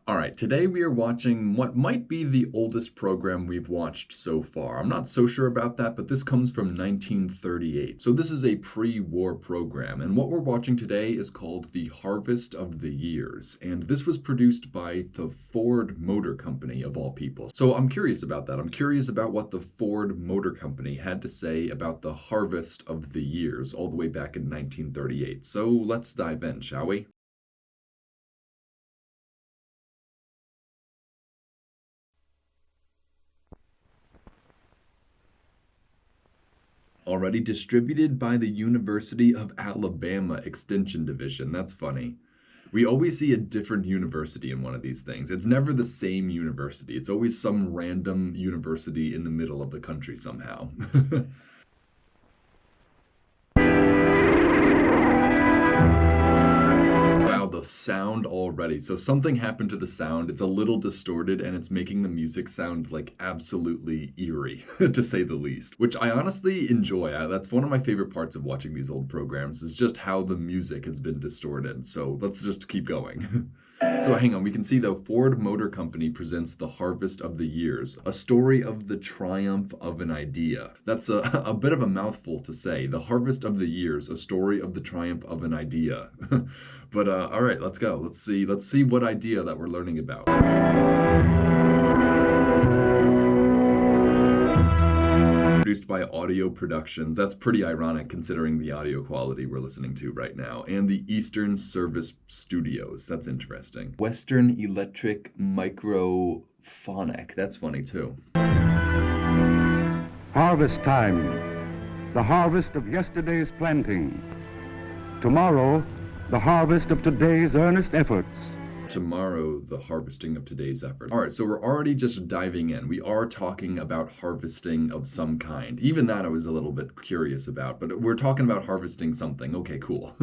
All right, today we are watching what might be the oldest program we've watched so far. I'm not so sure about that, but this comes from 1938. So this is a pre-war program, and what we're watching today is called The Harvest of the Years, and this was produced by the Ford Motor Company, of all people. So I'm curious about that. I'm curious about what the Ford Motor Company had to say about the harvest of the years all the way back in 1938. So let's dive in, shall we? Already distributed by the University of Alabama Extension Division. That's funny. We always see a different university in one of these things. It's never the same university. It's always some random university in the middle of the country somehow. Wow, the sound already. So something happened to the sound. It's a little distorted and it's making the music sound like absolutely eerie, to say the least, which I honestly enjoy. That's one of my favorite parts of watching these old programs is just how the music has been distorted. So let's just keep going. So hang on, we can see though Ford Motor Company presents The Harvest of the Years, a story of the triumph of an idea. That's a bit of a mouthful to say. The Harvest of the Years, a story of the triumph of an idea. But all right, let's go. Let's see what idea that we're learning about. Produced by Audio Productions. That's pretty ironic considering the audio quality we're listening to right now. And the Eastern Service Studios. That's interesting. Western Electric Microphonic. That's funny too. Harvest time, the harvest of yesterday's planting. Tomorrow, the harvest of today's earnest efforts. Tomorrow, the harvesting of today's effort. All right, so we're already just diving in. We are talking about harvesting of some kind. Even that I was a little bit curious about, but we're talking about harvesting something. Okay, cool.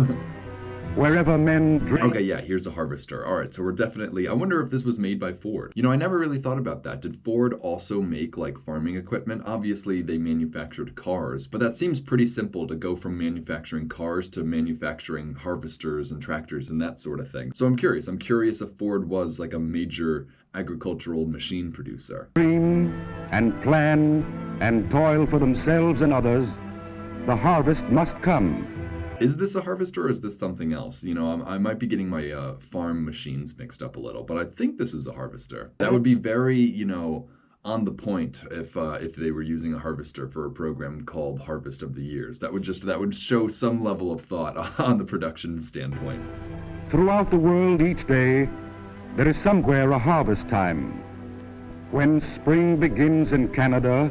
Wherever men dream. Okay, yeah, here's a harvester. All right, so we're definitely, I wonder if this was made by Ford. You know, I never really thought about that. Did Ford also make like farming equipment? Obviously, they manufactured cars, but that seems pretty simple to go from manufacturing cars to manufacturing harvesters and tractors and that sort of thing. So I'm curious. I'm curious if Ford was like a major agricultural machine producer. Dream and plan and toil for themselves and others, the harvest must come. Is this a harvester or is this something else? You know, I might be getting my farm machines mixed up a little, but I think this is a harvester. That would be very, you know, on the point if they were using a harvester for a program called Harvest of the Years. That would show some level of thought on the production standpoint. Throughout the world each day, there is somewhere a harvest time. When spring begins in Canada,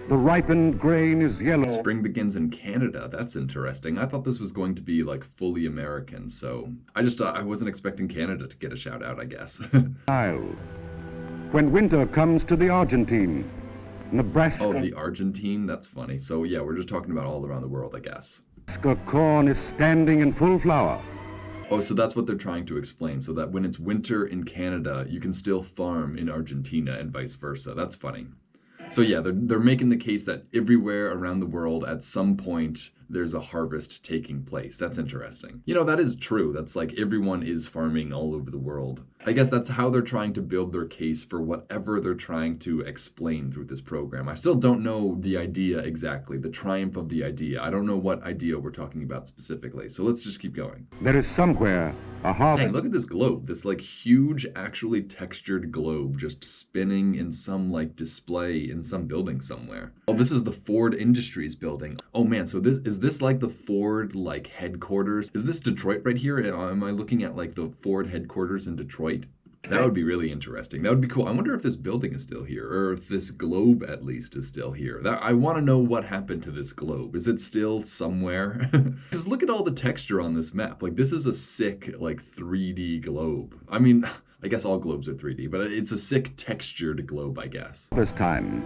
the ripened grain is yellow. Spring begins in Canada. That's interesting. I thought this was going to be like fully American, so I wasn't expecting Canada to get a shout out, I guess. When winter comes to the Argentine, Nebraska. Oh, the Argentine? That's funny. So yeah, we're just talking about all around the world, I guess. Corn is standing in full flower. Oh, so that's what they're trying to explain. So that when it's winter in Canada, you can still farm in Argentina and vice versa. That's funny. So yeah, they're making the case that everywhere around the world at some point there's a harvest taking place. That's interesting. You know, that is true. That's like everyone is farming all over the world. I guess that's how they're trying to build their case for whatever they're trying to explain through this program. I still don't know the idea exactly, the triumph of the idea. I don't know what idea we're talking about specifically. So let's just keep going. There is somewhere a harvest. Hey, look at this globe. This like huge, actually textured globe just spinning in some like display in some building somewhere. Oh, this is the Ford Industries building. Oh man, so is this like the Ford like headquarters? Is this Detroit right here? Am I looking at like the Ford headquarters in Detroit? That would be really interesting. That would be cool. I wonder if this building is still here, or if this globe at least is still here. I want to know what happened to this globe. Is it still somewhere? Because look at all the texture on this map. Like this is a sick like 3D globe. I mean, I guess all globes are 3D, but it's a sick textured globe, I guess. This time,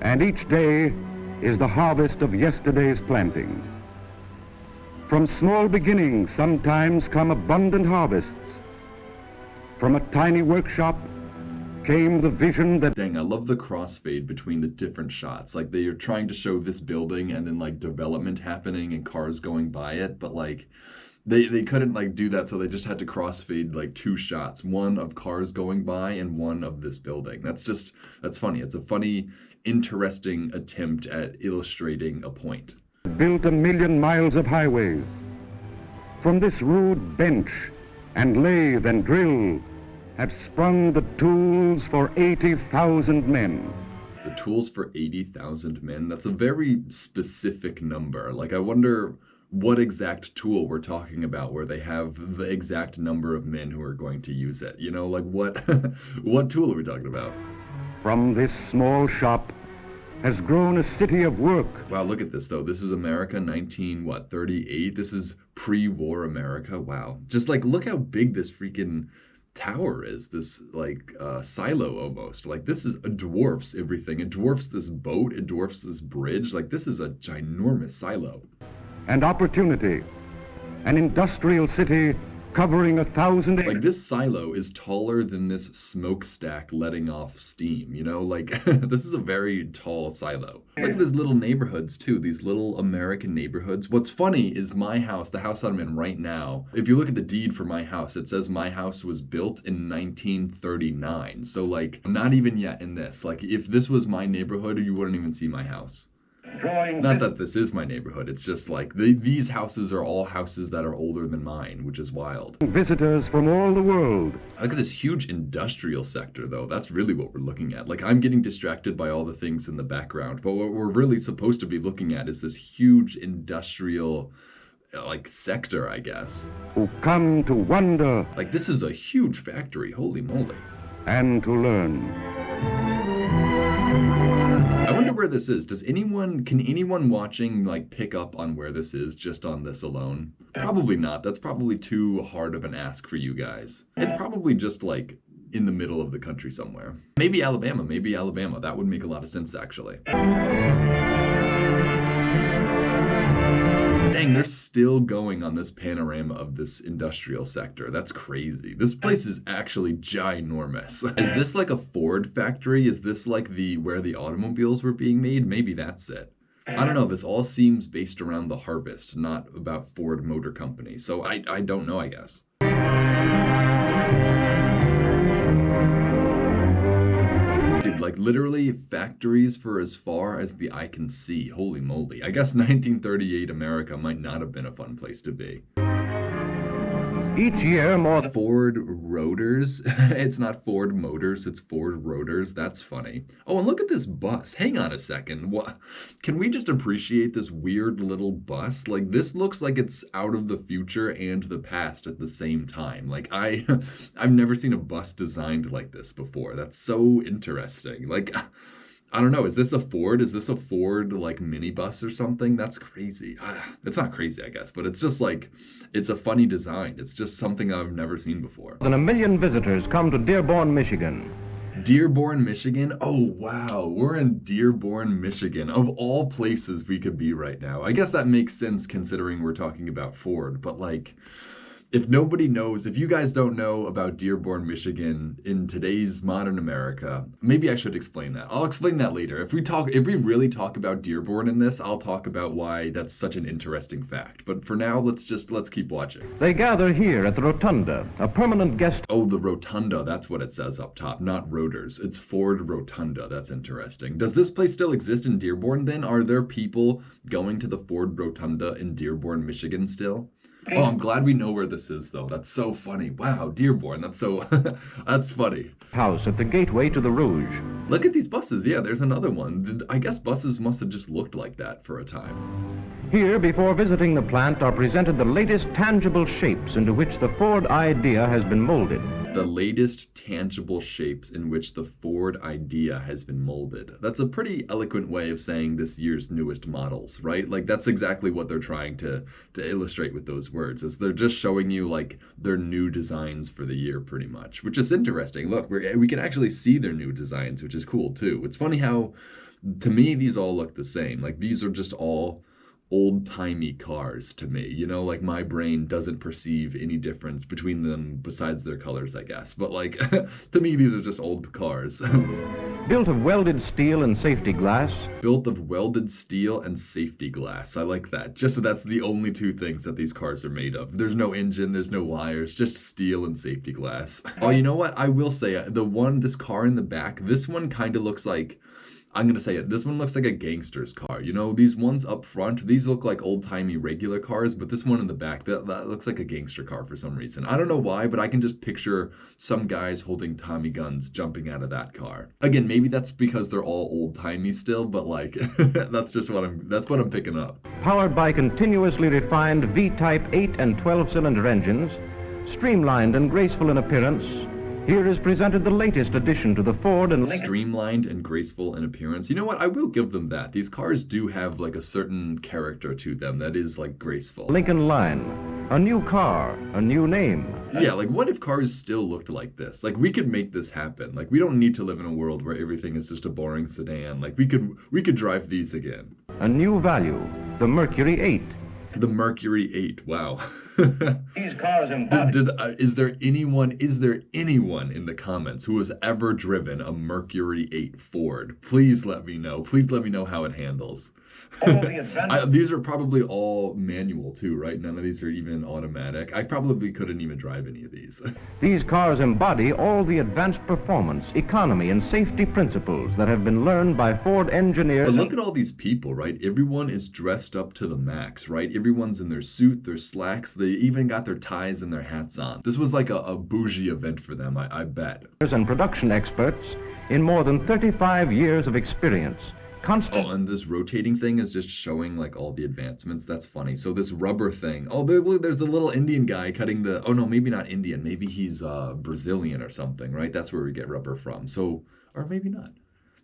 and each day is the harvest of yesterday's planting. From small beginnings sometimes come abundant harvests. From a tiny workshop came the vision that... Dang, I love the crossfade between the different shots. Like they are trying to show this building and then like development happening and cars going by it, but like They couldn't like do that, so they just had to crossfade like two shots, one of cars going by and one of this building. That's funny. It's a funny, interesting attempt at illustrating a point. Built 1,000,000 miles of highways. From this rude bench and lathe and drill have sprung the tools for 80,000 men. The tools for 80,000 men, that's a very specific number. Like, I wonder what exact tool we're talking about where they have the exact number of men who are going to use it. You know, like what what tool are we talking about? From this small shop has grown a city of work. Wow, look at this though. This is America 38. This is pre-war America. Wow. Just like look how big this freaking tower is, this like silo almost. Like this is it dwarfs everything. It dwarfs this boat, it dwarfs this bridge. Like this is a ginormous silo. And opportunity, an industrial city covering 1,000 acres. Like this silo is taller than this smokestack letting off steam, you know? Like this is a very tall silo. Look at these little neighborhoods too, these little American neighborhoods. What's funny is my house, the house that I'm in right now, if you look at the deed for my house, it says my house was built in 1939. So like not even yet in this. Like if this was my neighborhood, you wouldn't even see my house. Not that this is my neighborhood, it's just like these houses are all houses that are older than mine, which is wild. Visitors from all the world. Look at this huge industrial sector though, that's really what we're looking at. Like I'm getting distracted by all the things in the background, but what we're really supposed to be looking at is this huge industrial like sector, I guess. Who come to wonder. Like this is a huge factory, holy moly. And to learn. I wonder where this is. Can anyone watching like pick up on where this is just on this alone? Probably not. That's probably too hard of an ask for you guys. It's probably just like in the middle of the country somewhere. Maybe Alabama. That would make a lot of sense actually. Dang, they're still going on this panorama of this industrial sector. That's crazy. This place is actually ginormous. Is this like a Ford factory? Is this like where the automobiles were being made? Maybe that's it. I don't know. This all seems based around the harvest, not about Ford Motor Company. So I don't know, I guess. Dude, like literally factories for as far as the eye can see. Holy moly. I guess 1938 America might not have been a fun place to be. Each year more than Ford Rotors. It's not Ford Motors, it's Ford Rotors. That's funny. Oh, and look at this bus. Hang on a second. What? Can we just appreciate this weird little bus? Like this looks like it's out of the future and the past at the same time. Like I've never seen a bus designed like this before. That's so interesting. Like I don't know. Is this a Ford? Is this a Ford like minibus or something? That's crazy. It's not crazy, I guess, but it's just like, it's a funny design. It's just something I've never seen before. 1 million visitors come to Dearborn, Michigan. Dearborn, Michigan? Oh, wow. We're in Dearborn, Michigan. Of all places we could be right now. I guess that makes sense considering we're talking about Ford, but like, if nobody knows, if you guys don't know about Dearborn, Michigan in today's modern America, maybe I should explain that. I'll explain that later. If we really talk about Dearborn in this, I'll talk about why that's such an interesting fact. But for now, let's keep watching. They gather here at the Rotunda, a permanent guest. Oh, the Rotunda, that's what it says up top, not Rotors. It's Ford Rotunda. That's interesting. Does this place still exist in Dearborn then? Are there people going to the Ford Rotunda in Dearborn, Michigan still? Oh, I'm glad we know where this is, though. That's so funny. Wow, Dearborn. That's so... that's funny. House at the gateway to the Rouge. Look at these buses. Yeah, there's another one. I guess buses must have just looked like that for a time. Here, before visiting the plant, are presented the latest tangible shapes into which the Ford idea has been molded. The latest tangible shapes in which the Ford idea has been molded. That's a pretty eloquent way of saying this year's newest models, right? Like that's exactly what they're trying to illustrate with those words, is they're just showing you like their new designs for the year pretty much, which is interesting. Look, we can actually see their new designs, which is cool too. It's funny how, to me, these all look the same. Like these are just all old-timey cars to me. You know, like my brain doesn't perceive any difference between them besides their colors, I guess. But like to me, these are just old cars. Built of welded steel and safety glass, Built of welded steel and safety glass. I like that. Just so that's the only two things that these cars are made of. There's no engine, there's no wires, just steel and safety glass. Oh, you know what? I will say this car in the back, this one kind of looks like, I'm gonna say it. This one looks like a gangster's car. You know, these ones up front, these look like old-timey regular cars, but this one in the back, that looks like a gangster car for some reason. I don't know why, but I can just picture some guys holding Tommy guns jumping out of that car. Again, maybe that's because they're all old-timey still, but like, that's what I'm picking up. powered by continuously refined V-type 8 and 12-cylinder engines, streamlined and graceful in appearance, here is presented the latest addition to the Ford and Lincoln. Streamlined and graceful in appearance. You know what? I will give them that. These cars do have like a certain character to them that is like graceful. Lincoln line. A new car, a new name. Yeah, like what if cars still looked like this? Like we could make this happen. Like we don't need to live in a world where everything is just a boring sedan. Like we could drive these again. A new value, the Mercury 8. The Mercury 8. Wow. These cars embody. Is there anyone in the comments who has ever driven a Mercury 8 Ford? Please let me know. Please let me know how it handles. These are probably all manual too, right? None of these are even automatic. I probably couldn't even drive any of these. These cars embody all the advanced performance, economy, and safety principles that have been learned by Ford engineers. But look at all these people, right? Everyone is dressed up to the max, right? Everyone's in their suit, their slacks. They even got their ties and their hats on. This was like a bougie event for them, I bet. And production experts in more than 35 years of experience. Oh, and this rotating thing is just showing like all the advancements. That's funny. So this rubber thing. Oh, there's a little Indian guy cutting the. Oh no, maybe not Indian. Maybe he's Brazilian or something, right? That's where we get rubber from. So, or maybe not.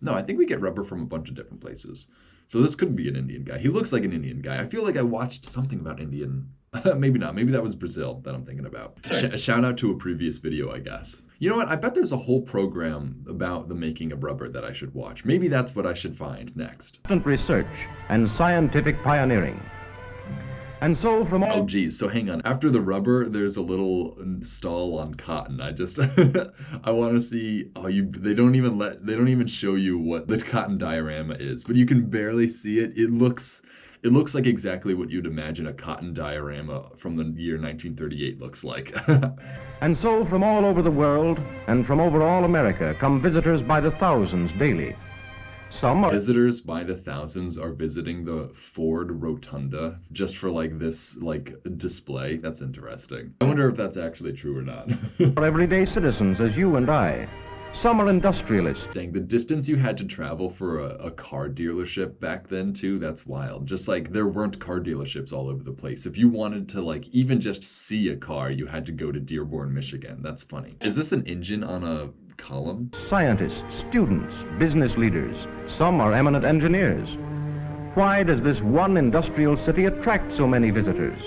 No, I think we get rubber from a bunch of different places. So this could be an Indian guy. He looks like an Indian guy. I feel like I watched something about Indian. Maybe not. Maybe that was Brazil that I'm thinking about. Shout out to a previous video, I guess. You know what? I bet there's a whole program about the making of rubber that I should watch. Maybe that's what I should find next. Research and scientific pioneering. And so from all... Oh, geez. So hang on. After the rubber, there's a little stall on cotton. I just, I want to see. Oh, they don't even show you what the cotton diorama is, but you can barely see it. It looks like exactly what you'd imagine a cotton diorama from the year 1938 looks like. And so from all over the world and from over all America come visitors by the thousands daily. Visitors by the thousands are visiting the Ford Rotunda just for like this display. That's interesting. I wonder if that's actually true or not. For everyday citizens as you and I. Some are industrialists. Dang, the distance you had to travel for a car dealership back then too, that's wild. Just like there weren't car dealerships all over the place. If you wanted to like even just see a car, you had to go to Dearborn, Michigan. That's funny. Is this an engine on a column? Scientists, students, business leaders. Some are eminent engineers. Why does this one industrial city attract so many visitors?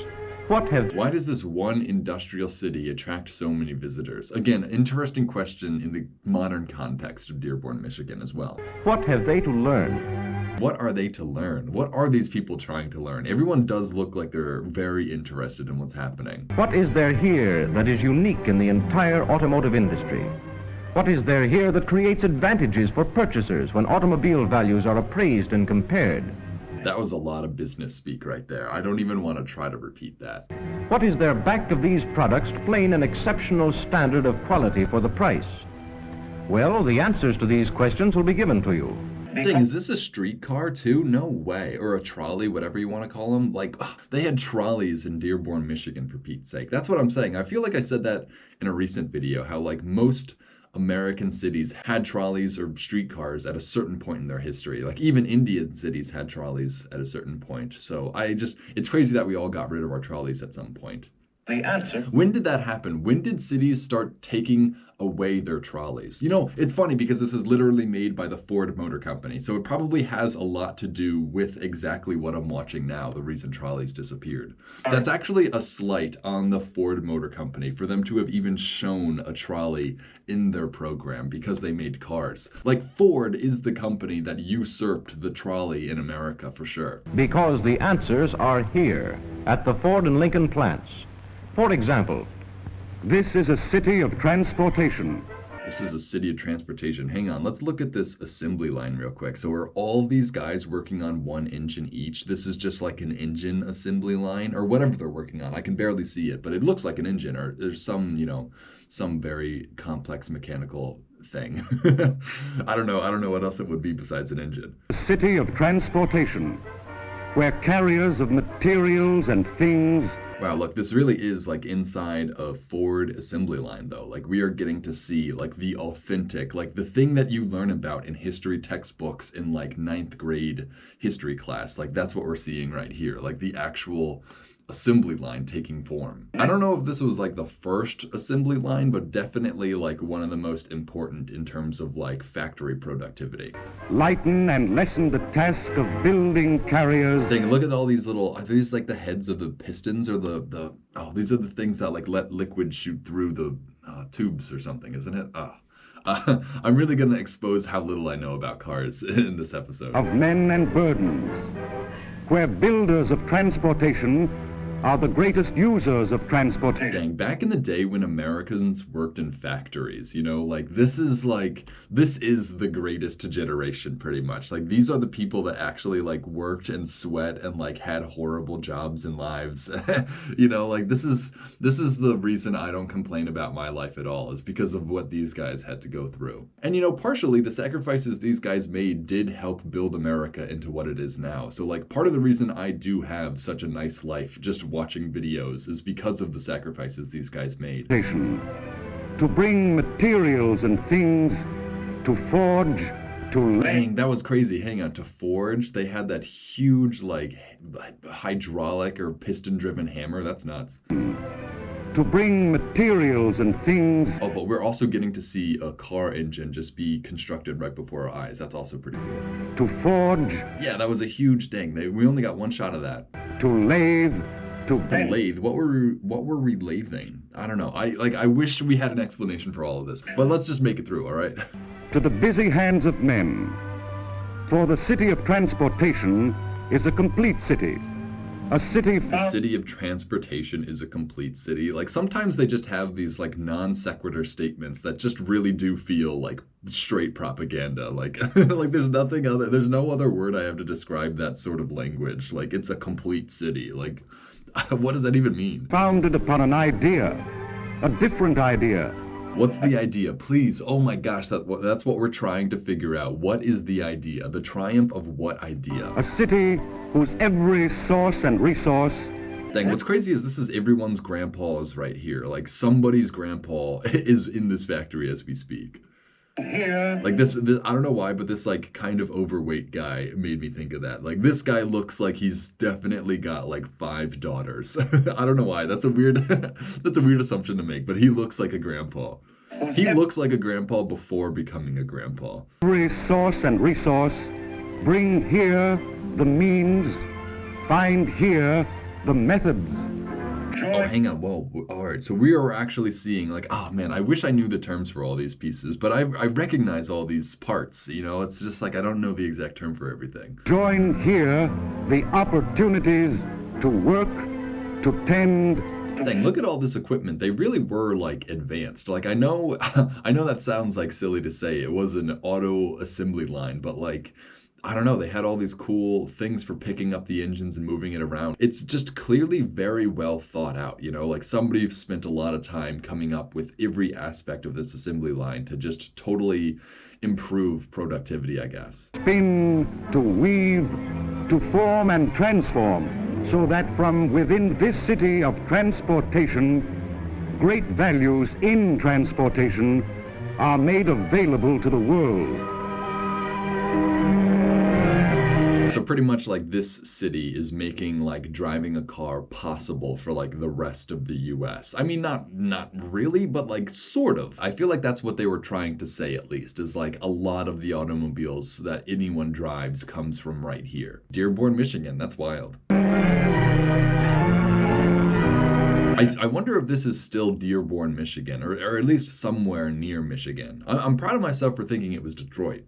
Why does this one industrial city attract so many visitors? Again, interesting question in the modern context of Dearborn, Michigan as well. What have they to learn? What are they to learn? What are these people trying to learn? Everyone does look like they're very interested in what's happening. What is there here that is unique in the entire automotive industry? What is there here that creates advantages for purchasers when automobile values are appraised and compared? That was a lot of business speak right there. I don't even want to try to repeat that. What is there back of these products playing an exceptional standard of quality for the price? Well, the answers to these questions will be given to you. Dang, is this a streetcar too? No way. Or a trolley, whatever you want to call them. Like, they had trolleys in Dearborn, Michigan, for Pete's sake. That's what I'm saying. I feel like I said that in a recent video, how like most American cities had trolleys or streetcars at a certain point in their history. Like even Indian cities had trolleys at a certain point. So it's crazy that we all got rid of our trolleys at some point. The answer. When did that happen? When did cities start taking away their trolleys? You know, it's funny because this is literally made by the Ford Motor Company, so it probably has a lot to do with exactly what I'm watching now, the reason trolleys disappeared. That's actually a slight on the Ford Motor Company for them to have even shown a trolley in their program because they made cars. Like, Ford is the company that usurped the trolley in America for sure. Because the answers are here at the Ford and Lincoln plants. For example, This is a city of transportation. This is a city of transportation. Hang on, let's look at this assembly line real quick. So are all these guys working on one engine each? This is just like an engine assembly line or whatever they're working on. I can barely see it, but it looks like an engine, or there's some, some very complex mechanical thing. I don't know what else it would be besides an engine. A city of transportation, where carriers of materials and things. Wow, look, this really is like inside a Ford assembly line, though. Like, we are getting to see like the authentic, like the thing that you learn about in history textbooks in like 9th grade history class. Like, that's what we're seeing right here, like the actual assembly line taking form. I don't know if this was like the first assembly line, but definitely like one of the most important in terms of like factory productivity. Lighten and lessen the task of building carriers. Dang, look at all these little, are these like the heads of the pistons or these are the things that like let liquid shoot through the tubes or something, isn't it? I'm really going to expose how little I know about cars in this episode. Of men and burdens, where builders of transportation are the greatest users of transportation. Dang, back in the day when Americans worked in factories, like this is the greatest generation pretty much. Like, these are the people that actually like worked and sweat and like had horrible jobs and lives. Like this is the reason I don't complain about my life at all, is because of what these guys had to go through. And partially the sacrifices these guys made did help build America into what it is now. So like part of the reason I do have such a nice life just watching videos is because of the sacrifices these guys made. To bring materials and things, to forge, to... Dang, that was crazy. Hang on, to forge, they had that huge like hydraulic or piston-driven hammer. That's nuts. To bring materials and things... Oh, but we're also getting to see a car engine just be constructed right before our eyes. That's also pretty cool. To forge... Yeah, that was a huge thing. We only got one shot of that. To lathe... To lathe. What were we lathing? I don't know. I wish we had an explanation for all of this. But let's just make it through, all right? To the busy hands of men. For the city of transportation is a complete city. A city... The city of transportation is a complete city. Like, sometimes they just have these like non sequitur statements that just really do feel like straight propaganda. Like like there's no other word I have to describe that sort of language. Like, it's a complete city. Like, what does that even mean? Founded upon an idea, a different idea. What's the idea? Please. Oh my gosh, that's what we're trying to figure out. What is the idea? The triumph of what idea? A city whose every source and resource... Dang, what's crazy is this is everyone's grandpa's right here. Like, somebody's grandpa is in this factory as we speak. Here. Like this, I don't know why, but this like kind of overweight guy made me think of that. Like, this guy looks like he's definitely got like 5 daughters. I don't know why. That's a weird assumption to make, but he looks like a grandpa. He looks like a grandpa before becoming a grandpa. Every source and resource, bring here the means, find here the methods. Oh, hang on. Whoa. All right. So we are actually seeing like, oh man, I wish I knew the terms for all these pieces, but I recognize all these parts. It's just like I don't know the exact term for everything. Join here the opportunities to work, to tend. Dang, look at all this equipment. They really were like advanced. Like, I know that sounds like silly to say. It was an auto assembly line, but like, I don't know, they had all these cool things for picking up the engines and moving it around. It's just clearly very well thought out, like somebody spent a lot of time coming up with every aspect of this assembly line to just totally improve productivity, I guess. Spin, to weave, to form and transform, so that from within this city of transportation, great values in transportation are made available to the world. So pretty much like this city is making like driving a car possible for like the rest of the US. I mean, not really, but like sort of. I feel like that's what they were trying to say, at least, is like a lot of the automobiles that anyone drives comes from right here. Dearborn, Michigan. That's wild. I wonder if this is still Dearborn, Michigan, or at least somewhere near Michigan. I'm proud of myself for thinking it was Detroit.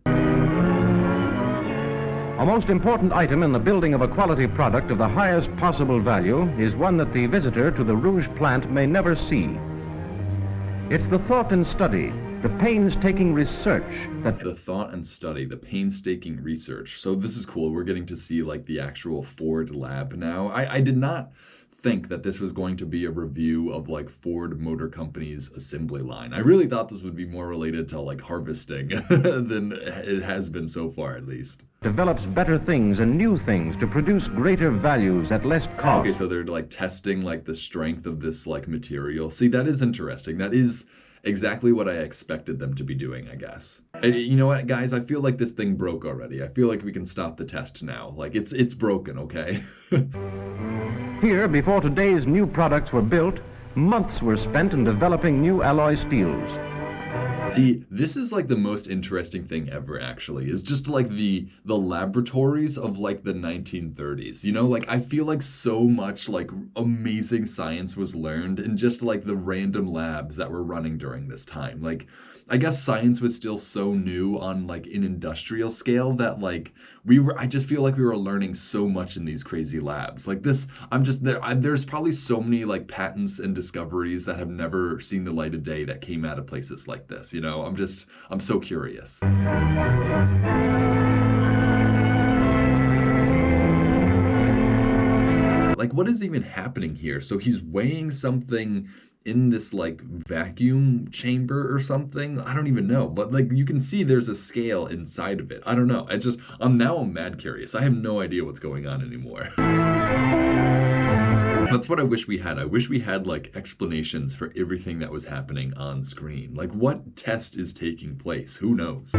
A most important item in the building of a quality product of the highest possible value is one that the visitor to the Rouge plant may never see. It's the thought and study, the painstaking research that... The thought and study, the painstaking research. So this is cool. We're getting to see like the actual Ford lab now. I did not think that this was going to be a review of like Ford Motor Company's assembly line. I really thought this would be more related to like harvesting than it has been so far, at least. Develops better things and new things to produce greater values at less cost. Okay, so they're like testing like the strength of this like material. See, that is interesting. That is exactly what I expected them to be doing, I guess. And you know what, guys? I feel like this thing broke already. I feel like we can stop the test now. Like it's broken, okay? Here, before today's new products were built, months were spent in developing new alloy steels. See, this is like the most interesting thing ever, actually, is just like the laboratories of like the 1930s. You know, like I feel like so much like amazing science was learned in just like the random labs that were running during this time. Like, I guess science was still so new on like an industrial scale that like I just feel like we were learning so much in these crazy labs. Like this, there's probably so many like patents and discoveries that have never seen the light of day that came out of places like this, you know? I'm so curious. Like, what is even happening here? So he's weighing something in this like vacuum chamber or something. I don't even know, but like you can see there's a scale inside of it. I don't know. I'm mad curious. I have no idea what's going on anymore. That's what I wish we had. I wish we had like explanations for everything that was happening on screen. Like what test is taking place? Who knows?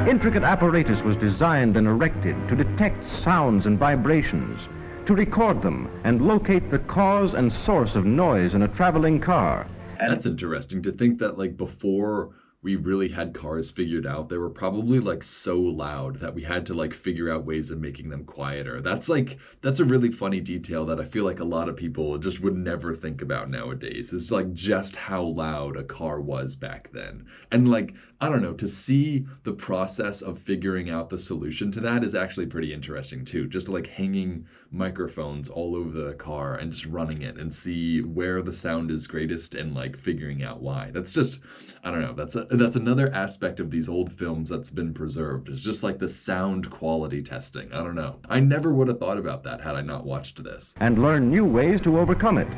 Intricate apparatus was designed and erected to detect sounds and vibrations, to record them and locate the cause and source of noise in a traveling car. That's interesting to think that like before we really had cars figured out, they were probably like so loud that we had to like figure out ways of making them quieter. That's a really funny detail that I feel like a lot of people just would never think about nowadays. It's like just how loud a car was back then. And like, I don't know, to see the process of figuring out the solution to that is actually pretty interesting too. Just like hanging microphones all over the car and just running it and see where the sound is greatest and like figuring out why. That's just, I don't know, that's another aspect of these old films that's been preserved. It's just like the sound quality testing. I don't know. I never would have thought about that had I not watched this. And learn new ways to overcome it.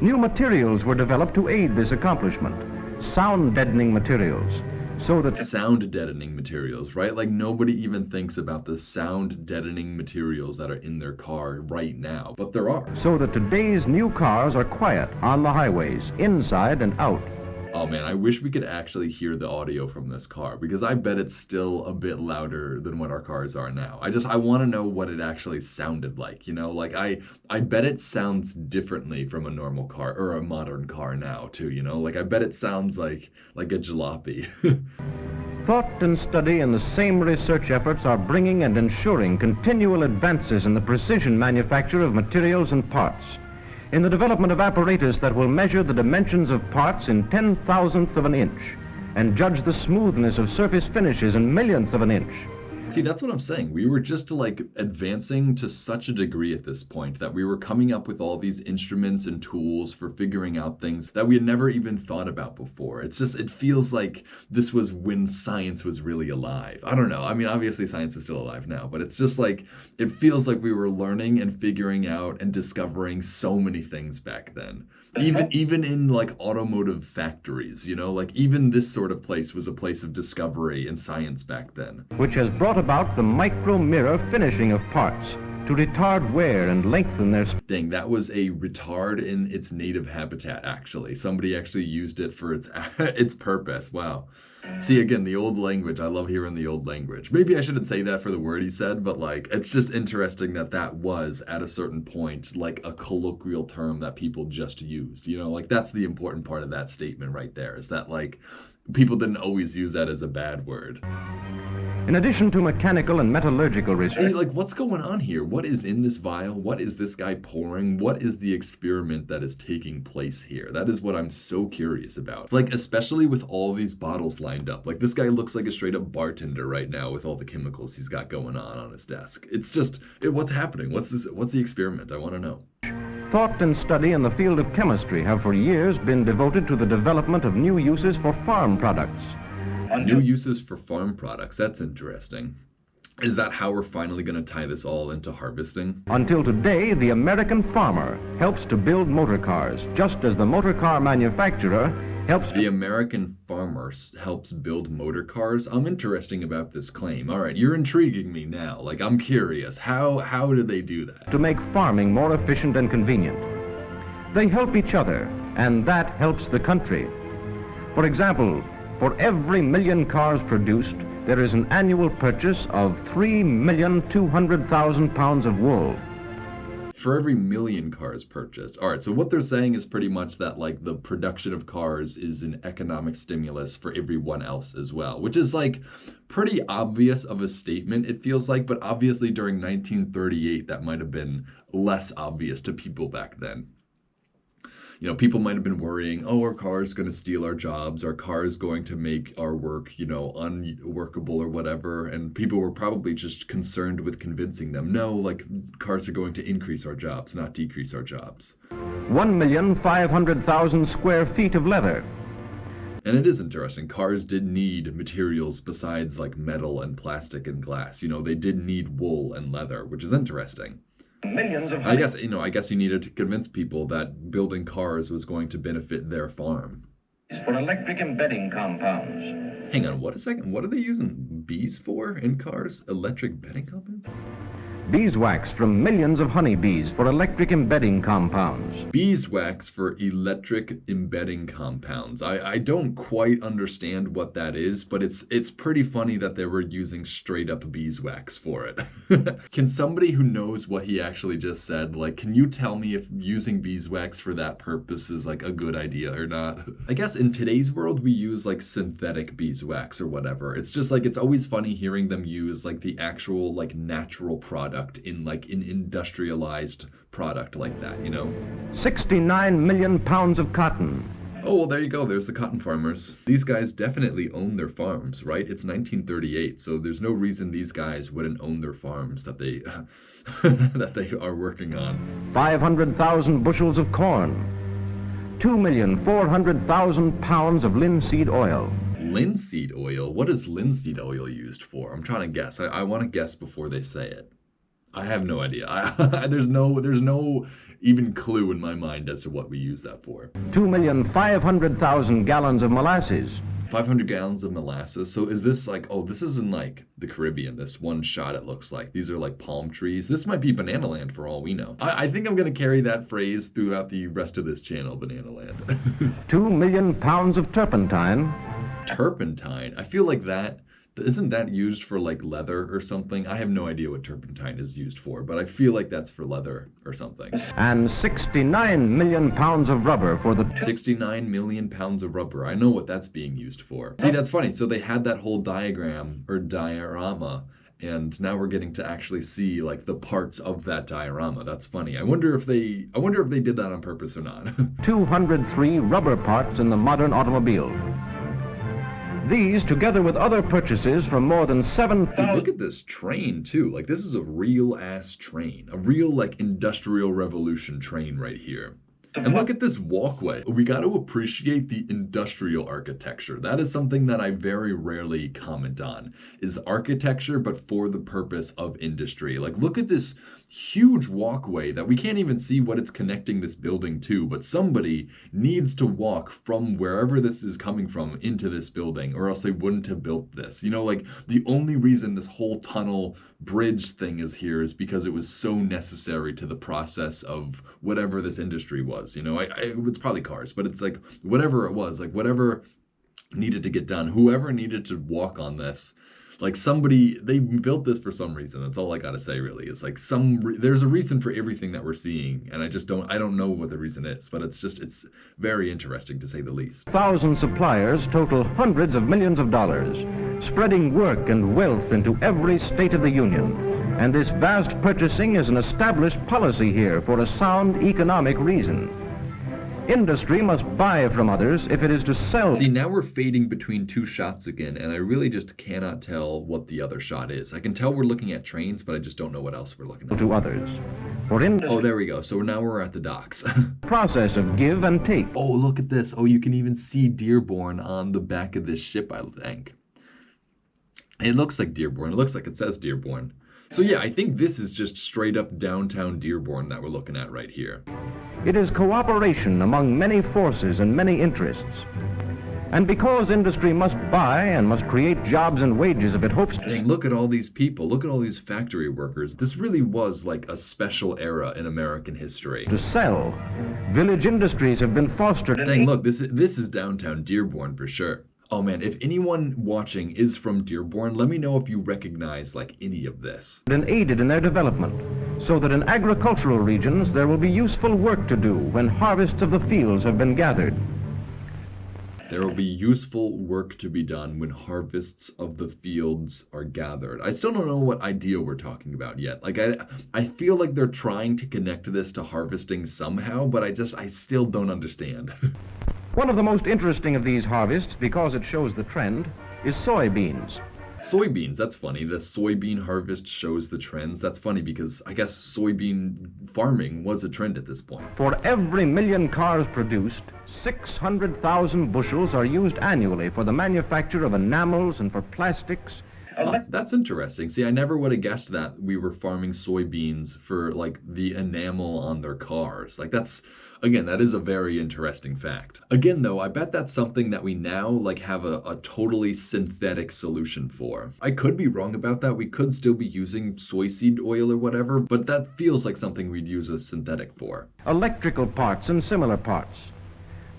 New materials were developed to aid this accomplishment. Sound deadening materials. So that sound deadening materials, right? Like nobody even thinks about the sound deadening materials that are in their car right now, but there are. So that today's new cars are quiet on the highways, inside and out. Oh man, I wish we could actually hear the audio from this car because I bet it's still a bit louder than what our cars are now. I want to know what it actually sounded like, you know? Like I bet it sounds differently from a normal car or a modern car now too, you know? Like I bet it sounds like a jalopy. Thought and study and the same research efforts are bringing and ensuring continual advances in the precision manufacture of materials and parts, in the development of apparatus that will measure the dimensions of parts in 10,000ths of an inch and judge the smoothness of surface finishes in millionths of an inch. See, that's what I'm saying. We were just like advancing to such a degree at this point that we were coming up with all these instruments and tools for figuring out things that we had never even thought about before. It feels like this was when science was really alive. I don't know. I mean, obviously science is still alive now, but it's just like, it feels like we were learning and figuring out and discovering so many things back then. Even in like automotive factories, you know, like even this sort of place was a place of discovery and science back then. Which has brought about the micro mirror finishing of parts to retard wear and lengthen their... Dang, that was a retard in its native habitat, actually. Somebody actually used it for its purpose. Wow. See, again, the old language. I love hearing the old language. Maybe I shouldn't say that for the word he said, but like, it's just interesting that that was at a certain point like a colloquial term that people just used. You know, like that's the important part of that statement right there, is that like people didn't always use that as a bad word. In addition to mechanical and metallurgical See, research, like, what's going on here? What is in this vial? What is this guy pouring? What is the experiment that is taking place here? That is what I'm so curious about. Like, especially with all these bottles lined up. Like, this guy looks like a straight up bartender right now with all the chemicals he's got going on his desk. It's just, what's happening? What's the experiment? I want to know. thought and study in the field of chemistry have for years been devoted to the development of new uses for farm products. New uses for farm products. That's interesting. Is that how we're finally going to tie this all into harvesting? Until today, the American farmer helps to build motor cars, just as the motor car manufacturer helps... The American farmer helps build motor cars? I'm interested about this claim. All right, you're intriguing me now. Like, I'm curious. How do they do that? to make farming more efficient and convenient. They help each other, and that helps the country. For example, for every million cars produced, there is an annual purchase of 3,200,000 pounds of wool. For every million cars purchased. All right, so what they're saying is pretty much that like the production of cars is an economic stimulus for everyone else as well, which is like pretty obvious of a statement, it feels like, but obviously during 1938 that might have been less obvious to people back then. You know, people might have been worrying, oh, our car is going to steal our jobs, our car is going to make our work, you know, unworkable or whatever. And people were probably just concerned with convincing them, no, like cars are going to increase our jobs, not decrease our jobs. 1,500,000 square feet of leather. And it is interesting. Cars did need materials besides like metal and plastic and glass. You know, they did need wool and leather, which is interesting. Millions of I guess you needed to convince people that building cars was going to benefit their farm. for electric embedding compounds. Hang on, what a second. What are they using bees for in cars? Electric bedding compounds? Beeswax from millions of honeybees for electric embedding compounds. Beeswax for electric embedding compounds. I don't quite understand what that is, but it's pretty funny that they were using straight up beeswax for it. Can somebody who knows what he actually just said, like, can you tell me if using beeswax for that purpose is like a good idea or not? I guess in today's world we use like synthetic beeswax or whatever. It's just like, it's always funny hearing them use like the actual like natural product in like an industrialized product like that, you know? 69 million pounds of cotton. Oh, well, there you go. There's the cotton farmers. These guys definitely own their farms, right? It's 1938, so there's no reason these guys wouldn't own their farms that they that they are working on. 500,000 bushels of corn. 2,400,000 pounds of linseed oil. Linseed oil? What is linseed oil used for? I'm trying to guess. I want to guess before they say it. I have no idea. There's no even clue in my mind as to what we use that for. 2,500,000 gallons of molasses. 500 gallons of molasses. So is this like, oh, this is in like the Caribbean, this one shot it looks like. These are like palm trees. This might be Banana Land for all we know. I think I'm going to carry that phrase throughout the rest of this channel, Banana Land. 2 million pounds of turpentine. Turpentine. I feel like that, isn't that used for like leather or something? I have no idea what turpentine is used for, but I feel like that's for leather or something. And 69 million pounds of rubber for the... 69 million pounds of rubber. I know what that's being used for. See, that's funny. So they had that whole diagram or diorama, and now we're getting to actually see like the parts of that diorama. That's funny. I wonder if they did that on purpose or not. 203 rubber parts in the modern automobile. These, together with other purchases from more than 7,000... Dude, look at this train, too. Like, this is a real-ass train. A real, like, industrial revolution train right here. And look at this walkway. We got to appreciate the industrial architecture. That is something that I very rarely comment on, is architecture, but for the purpose of industry. Like, look at this huge walkway that we can't even see what it's connecting this building to, but somebody needs to walk from wherever this is coming from into this building, or else they wouldn't have built this. You know, like, the only reason this whole tunnel bridge thing is here is because it was so necessary to the process of whatever this industry was. You know, it's probably cars, but it's like whatever it was, like whatever needed to get done. Whoever needed to walk on this, like somebody, they built this for some reason. That's all I gotta say, really. It's like there's a reason for everything that we're seeing, and I don't know what the reason is, but it's very interesting to say the least. 1,000 suppliers total hundreds of millions of dollars, spreading work and wealth into every state of the Union. And this vast purchasing is an established policy here for a sound economic reason. Industry must buy from others if it is to sell. See, now we're fading between two shots again, and I really just cannot tell what the other shot is. I can tell we're looking at trains, but I just don't know what else we're looking at. To others. For industry, Oh, there we go. So now we're at the docks. process of give and take. Oh, look at this. Oh, you can even see Dearborn on the back of this ship, I think. It looks like Dearborn. It looks like it says Dearborn. So yeah, I think this is just straight up downtown Dearborn that we're looking at right here. It is cooperation among many forces and many interests. And because industry must buy and must create jobs and wages if it hopes to... Dang, look at all these people. Look at all these factory workers. This really was like a special era in American history. To sell, village industries have been fostered. Dang, look, this is downtown Dearborn for sure. Oh man, if anyone watching is from Dearborn, let me know if you recognize like any of this. And aided in their development, so that in agricultural regions there will be useful work to do when harvests of the fields have been gathered. There will be useful work to be done when harvests of the fields are gathered. I still don't know what idea we're talking about yet. Like I feel like they're trying to connect this to harvesting somehow, but I still don't understand. One of the most interesting of these harvests, because it shows the trend, is soybeans. Soybeans, that's funny. The soybean harvest shows the trends. That's funny because I guess soybean farming was a trend at this point. For every million cars produced, 600,000 bushels are used annually for the manufacture of enamels and for plastics. That's interesting. See, I never would have guessed that we were farming soybeans for like the enamel on their cars. Like again, that is a very interesting fact. Again, though, I bet that's something that we now like have a totally synthetic solution for. I could be wrong about that. We could still be using soy seed oil or whatever, but that feels like something we'd use a synthetic for. Electrical parts and similar parts.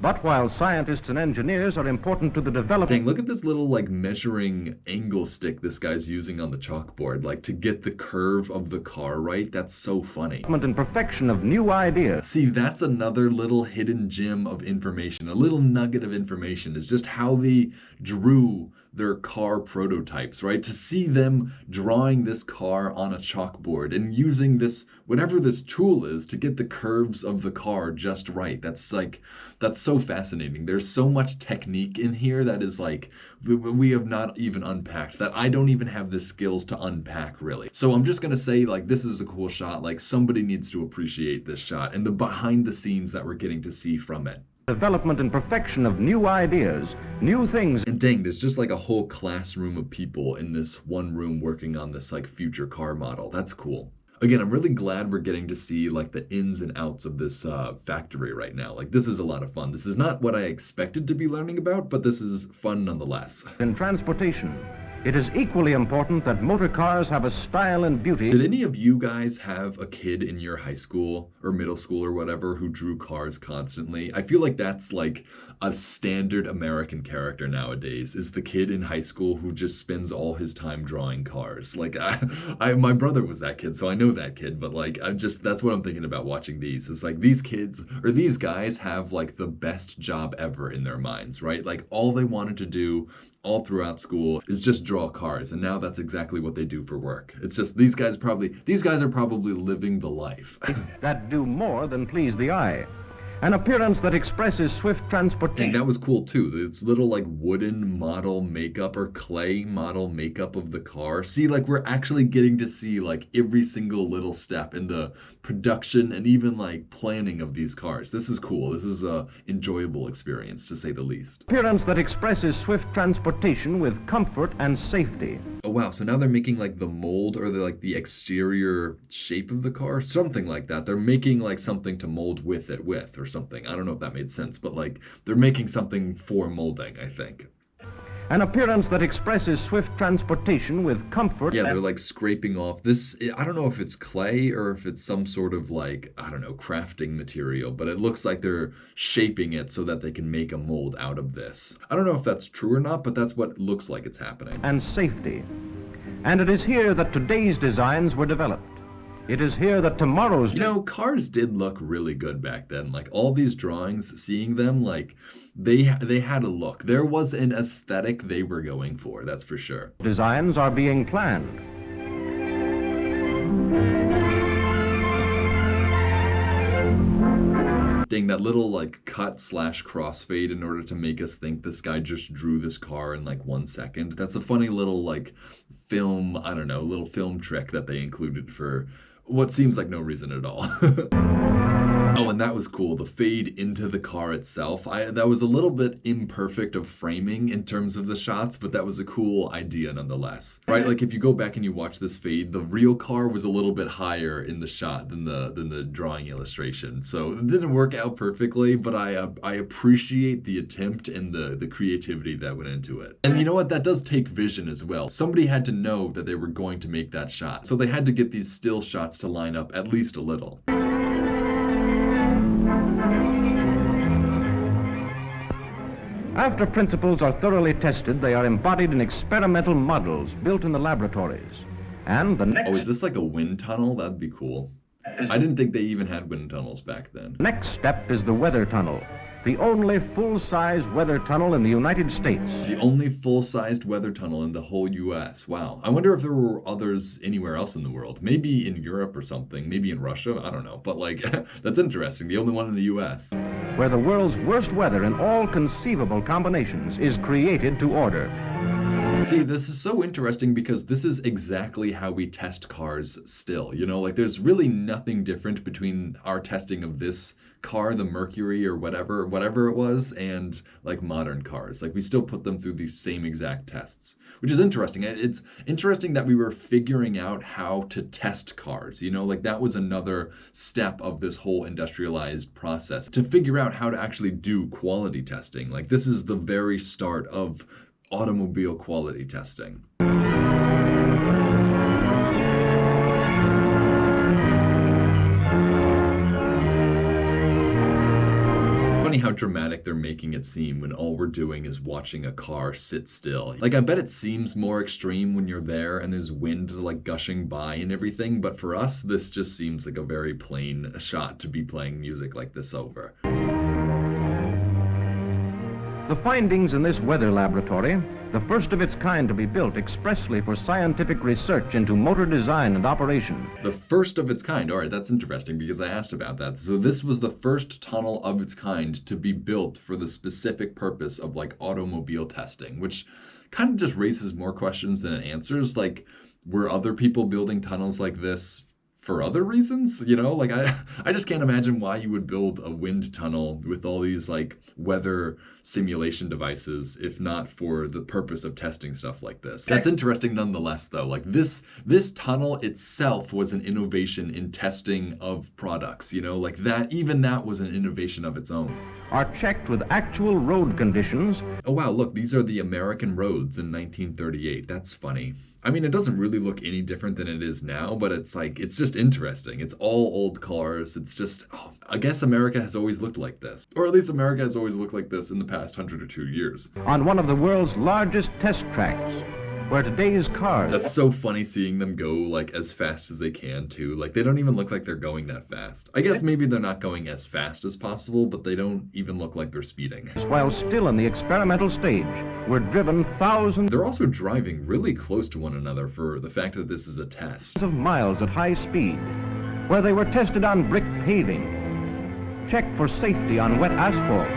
But while scientists and engineers are important to the development... Dang, look at this little like measuring angle stick this guy's using on the chalkboard, like to get the curve of the car right. That's so funny. ...and perfection of new ideas. See, that's another little hidden gem of information, a little nugget of information is just how they drew their car prototypes, right? To see them drawing this car on a chalkboard and using this, whatever this tool is, to get the curves of the car just right. That's so fascinating. There's so much technique in here that is like, we have not even unpacked, that I don't even have the skills to unpack, really. So I'm just gonna say, like, this is a cool shot. Like, somebody needs to appreciate this shot and the behind the scenes that we're getting to see from it. Development and perfection of new ideas, new things. And dang, there's just like a whole classroom of people in this one room working on this like future car model. That's cool. Again, I'm really glad we're getting to see like the ins and outs of this factory right now. Like this is a lot of fun. This is not what I expected to be learning about, but this is fun nonetheless. In transportation, it is equally important that motor cars have a style and beauty. Did any of you guys have a kid in your high school or middle school or whatever who drew cars constantly? I feel like that's like a standard American character nowadays, is the kid in high school who just spends all his time drawing cars. Like my brother was that kid, so I know that kid, but like that's what I'm thinking about watching these. It's like these kids or these guys have like the best job ever in their minds, right? Like all they wanted to do all throughout school is just draw cars, and now that's exactly what they do for work. It's just these guys are probably living the life. That do more than please the eye. An appearance that expresses swift transportation. And that was cool too. It's little like wooden model makeup or clay model makeup of the car. See, like we're actually getting to see like every single little step in the production and even like planning of these cars. This is cool. This is a enjoyable experience to say the least. Appearance that expresses swift transportation with comfort and safety. Oh wow, so now they're making like the mold or the exterior shape of the car, something like that. They're making like something to mold with or something. I don't know if that made sense, but like they're making something for molding, I think. an appearance that expresses swift transportation with comfort. Yeah, they're like scraping off this. I don't know if it's clay or if it's some sort of like, I don't know, crafting material, but it looks like they're shaping it so that they can make a mold out of this. I don't know if that's true or not, but that's what it looks like it's happening. And safety. And it is here that today's designs were developed. It is here that tomorrow's... You know, cars did look really good back then. Like all these drawings, seeing them, like they had a look. There was an aesthetic they were going for, that's for sure. designs are being planned. Dang, that little like cut / crossfade in order to make us think this guy just drew this car in like 1 second. That's a funny little like film, I don't know, little film trick that they included for what seems like no reason at all. Oh, and that was cool. The fade into the car itself. That was a little bit imperfect of framing in terms of the shots, but that was a cool idea nonetheless. Right? Like if you go back and you watch this fade, the real car was a little bit higher in the shot than the drawing illustration. So it didn't work out perfectly, but I appreciate the attempt and the creativity that went into it. And you know what? That does take vision as well. Somebody had to know that they were going to make that shot. So they had to get these still shots to line up at least a little. After principles are thoroughly tested, they are embodied in experimental models built in the laboratories. And the Oh, is this like a wind tunnel? That'd be cool. I didn't think they even had wind tunnels back then. next step is the weather tunnel, the only full-size weather tunnel in the United States. The only full-sized weather tunnel in the whole US. Wow. I wonder if there were others anywhere else in the world. Maybe in Europe or something. Maybe in Russia. I don't know. But like, that's interesting. The only one in the US. Where the world's worst weather in all conceivable combinations is created to order. See, this is so interesting because this is exactly how we test cars still. You know, like there's really nothing different between our testing of this car, the Mercury or whatever it was, and like modern cars. Like we still put them through these same exact tests, which is interesting. It's interesting that we were figuring out how to test cars. You know, like that was another step of this whole industrialized process to figure out how to actually do quality testing. Like this is the very start of automobile quality testing. Funny how dramatic they're making it seem when all we're doing is watching a car sit still. Like I bet it seems more extreme when you're there and there's wind like gushing by and everything, but for us this just seems like a very plain shot to be playing music like this over. The findings in this weather laboratory, the first of its kind to be built expressly for scientific research into motor design and operation. The first of its kind. All right, that's interesting because I asked about that. So this was the first tunnel of its kind to be built for the specific purpose of like automobile testing, which kind of just raises more questions than it answers. Like, were other people building tunnels like this for other reasons? You know, like I just can't imagine why you would build a wind tunnel with all these like weather simulation devices if not for the purpose of testing stuff like this. That's interesting nonetheless though. Like this tunnel itself was an innovation in testing of products, you know, like that, even that was an innovation of its own. Are checked with actual road conditions. Oh wow, look, these are the American roads in 1938. That's funny. I mean, it doesn't really look any different than it is now, but it's like, it's just interesting. It's all old cars. It's just, I guess America has always looked like this. Or at least America has always looked like this in the past 100 or 2 years. On one of the world's largest test tracks, where today's cars... That's so funny seeing them go like as fast as they can too. Like they don't even look like they're going that fast. I guess maybe they're not going as fast as possible, but they don't even look like they're speeding. While still in the experimental stage, were driven thousands... They're also driving really close to one another for the fact that this is a test. ...of miles at high speed, where they were tested on brick paving, checked for safety on wet asphalt.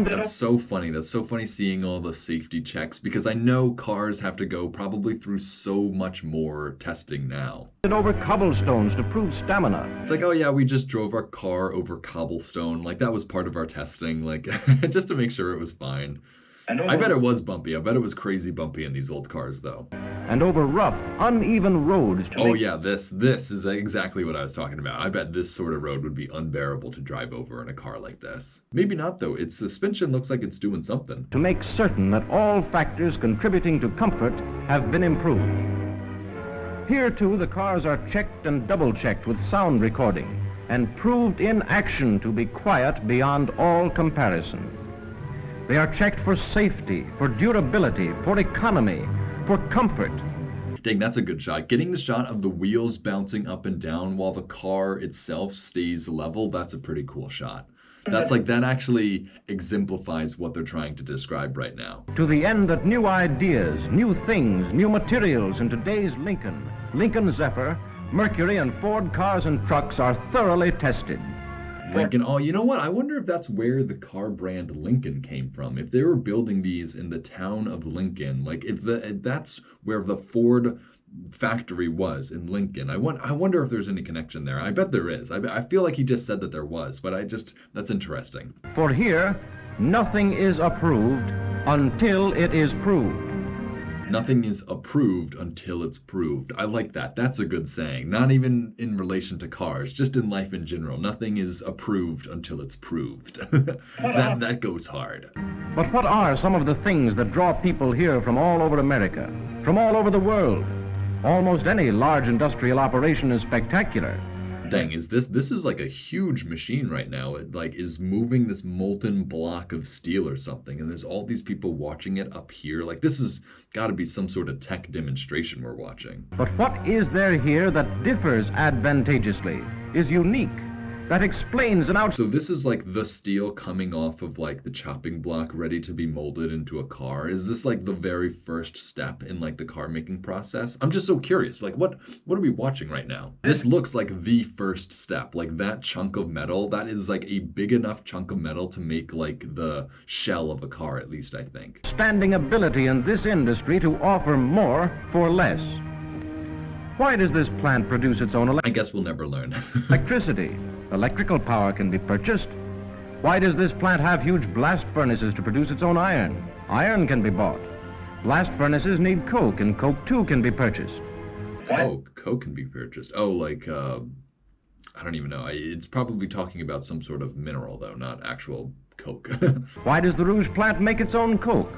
That's so funny. That's so funny seeing all the safety checks because I know cars have to go probably through so much more testing now. Over cobblestones to prove stamina. It's like, oh yeah, we just drove our car over cobblestone. Like that was part of our testing, like just to make sure it was fine. I bet it was bumpy. I bet it was crazy bumpy in these old cars, though. And over rough, uneven roads. Oh yeah, this is exactly what I was talking about. I bet this sort of road would be unbearable to drive over in a car like this. Maybe not, though. Its suspension looks like it's doing something. To make certain that all factors contributing to comfort have been improved. Here, too, the cars are checked and double-checked with sound recording and proved in action to be quiet beyond all comparison. They are checked for safety, for durability, for economy, for comfort. Dang, that's a good shot. Getting the shot of the wheels bouncing up and down while the car itself stays level, that's a pretty cool shot. That actually exemplifies what they're trying to describe right now. To the end that new ideas, new things, new materials in today's Lincoln Zephyr, Mercury, and Ford cars and trucks are thoroughly tested. Lincoln, oh, you know what? I wonder if that's where the car brand Lincoln came from. If they were building these in the town of Lincoln, like if that's where the Ford factory was in Lincoln. I wonder if there's any connection there. I bet there is. I feel like he just said that there was, but that's interesting. For here, nothing is approved until it is proved. Nothing is approved until it's proved. I like that. That's a good saying. Not even in relation to cars, just in life in general. Nothing is approved until it's proved. that goes hard. But what are some of the things that draw people here from all over America, from all over the world? Almost any large industrial operation is spectacular. Dang, this is like a huge machine right now. It like is moving this molten block of steel or something, and there's all these people watching it up here. Like this has got to be some sort of tech demonstration we're watching. But what is there here that differs advantageously, is unique, that explains an out... So this is like the steel coming off of like the chopping block ready to be molded into a car. Is this like the very first step in like the car making process? I'm just so curious. Like what are we watching right now? This looks like the first step. Like that chunk of metal, that is like a big enough chunk of metal to make like the shell of a car, at least I think. Standing ability in this industry to offer more for less. Why does this plant produce its own I guess we'll never learn. electricity? Electrical power can be purchased. Why does this plant have huge blast furnaces to produce its own iron? Iron can be bought. Blast furnaces need coke, and coke too can be purchased. Oh, coke can be purchased. Oh, like, I don't even know. It's probably talking about some sort of mineral, though, not actual coke. Why does the Rouge plant make its own coke?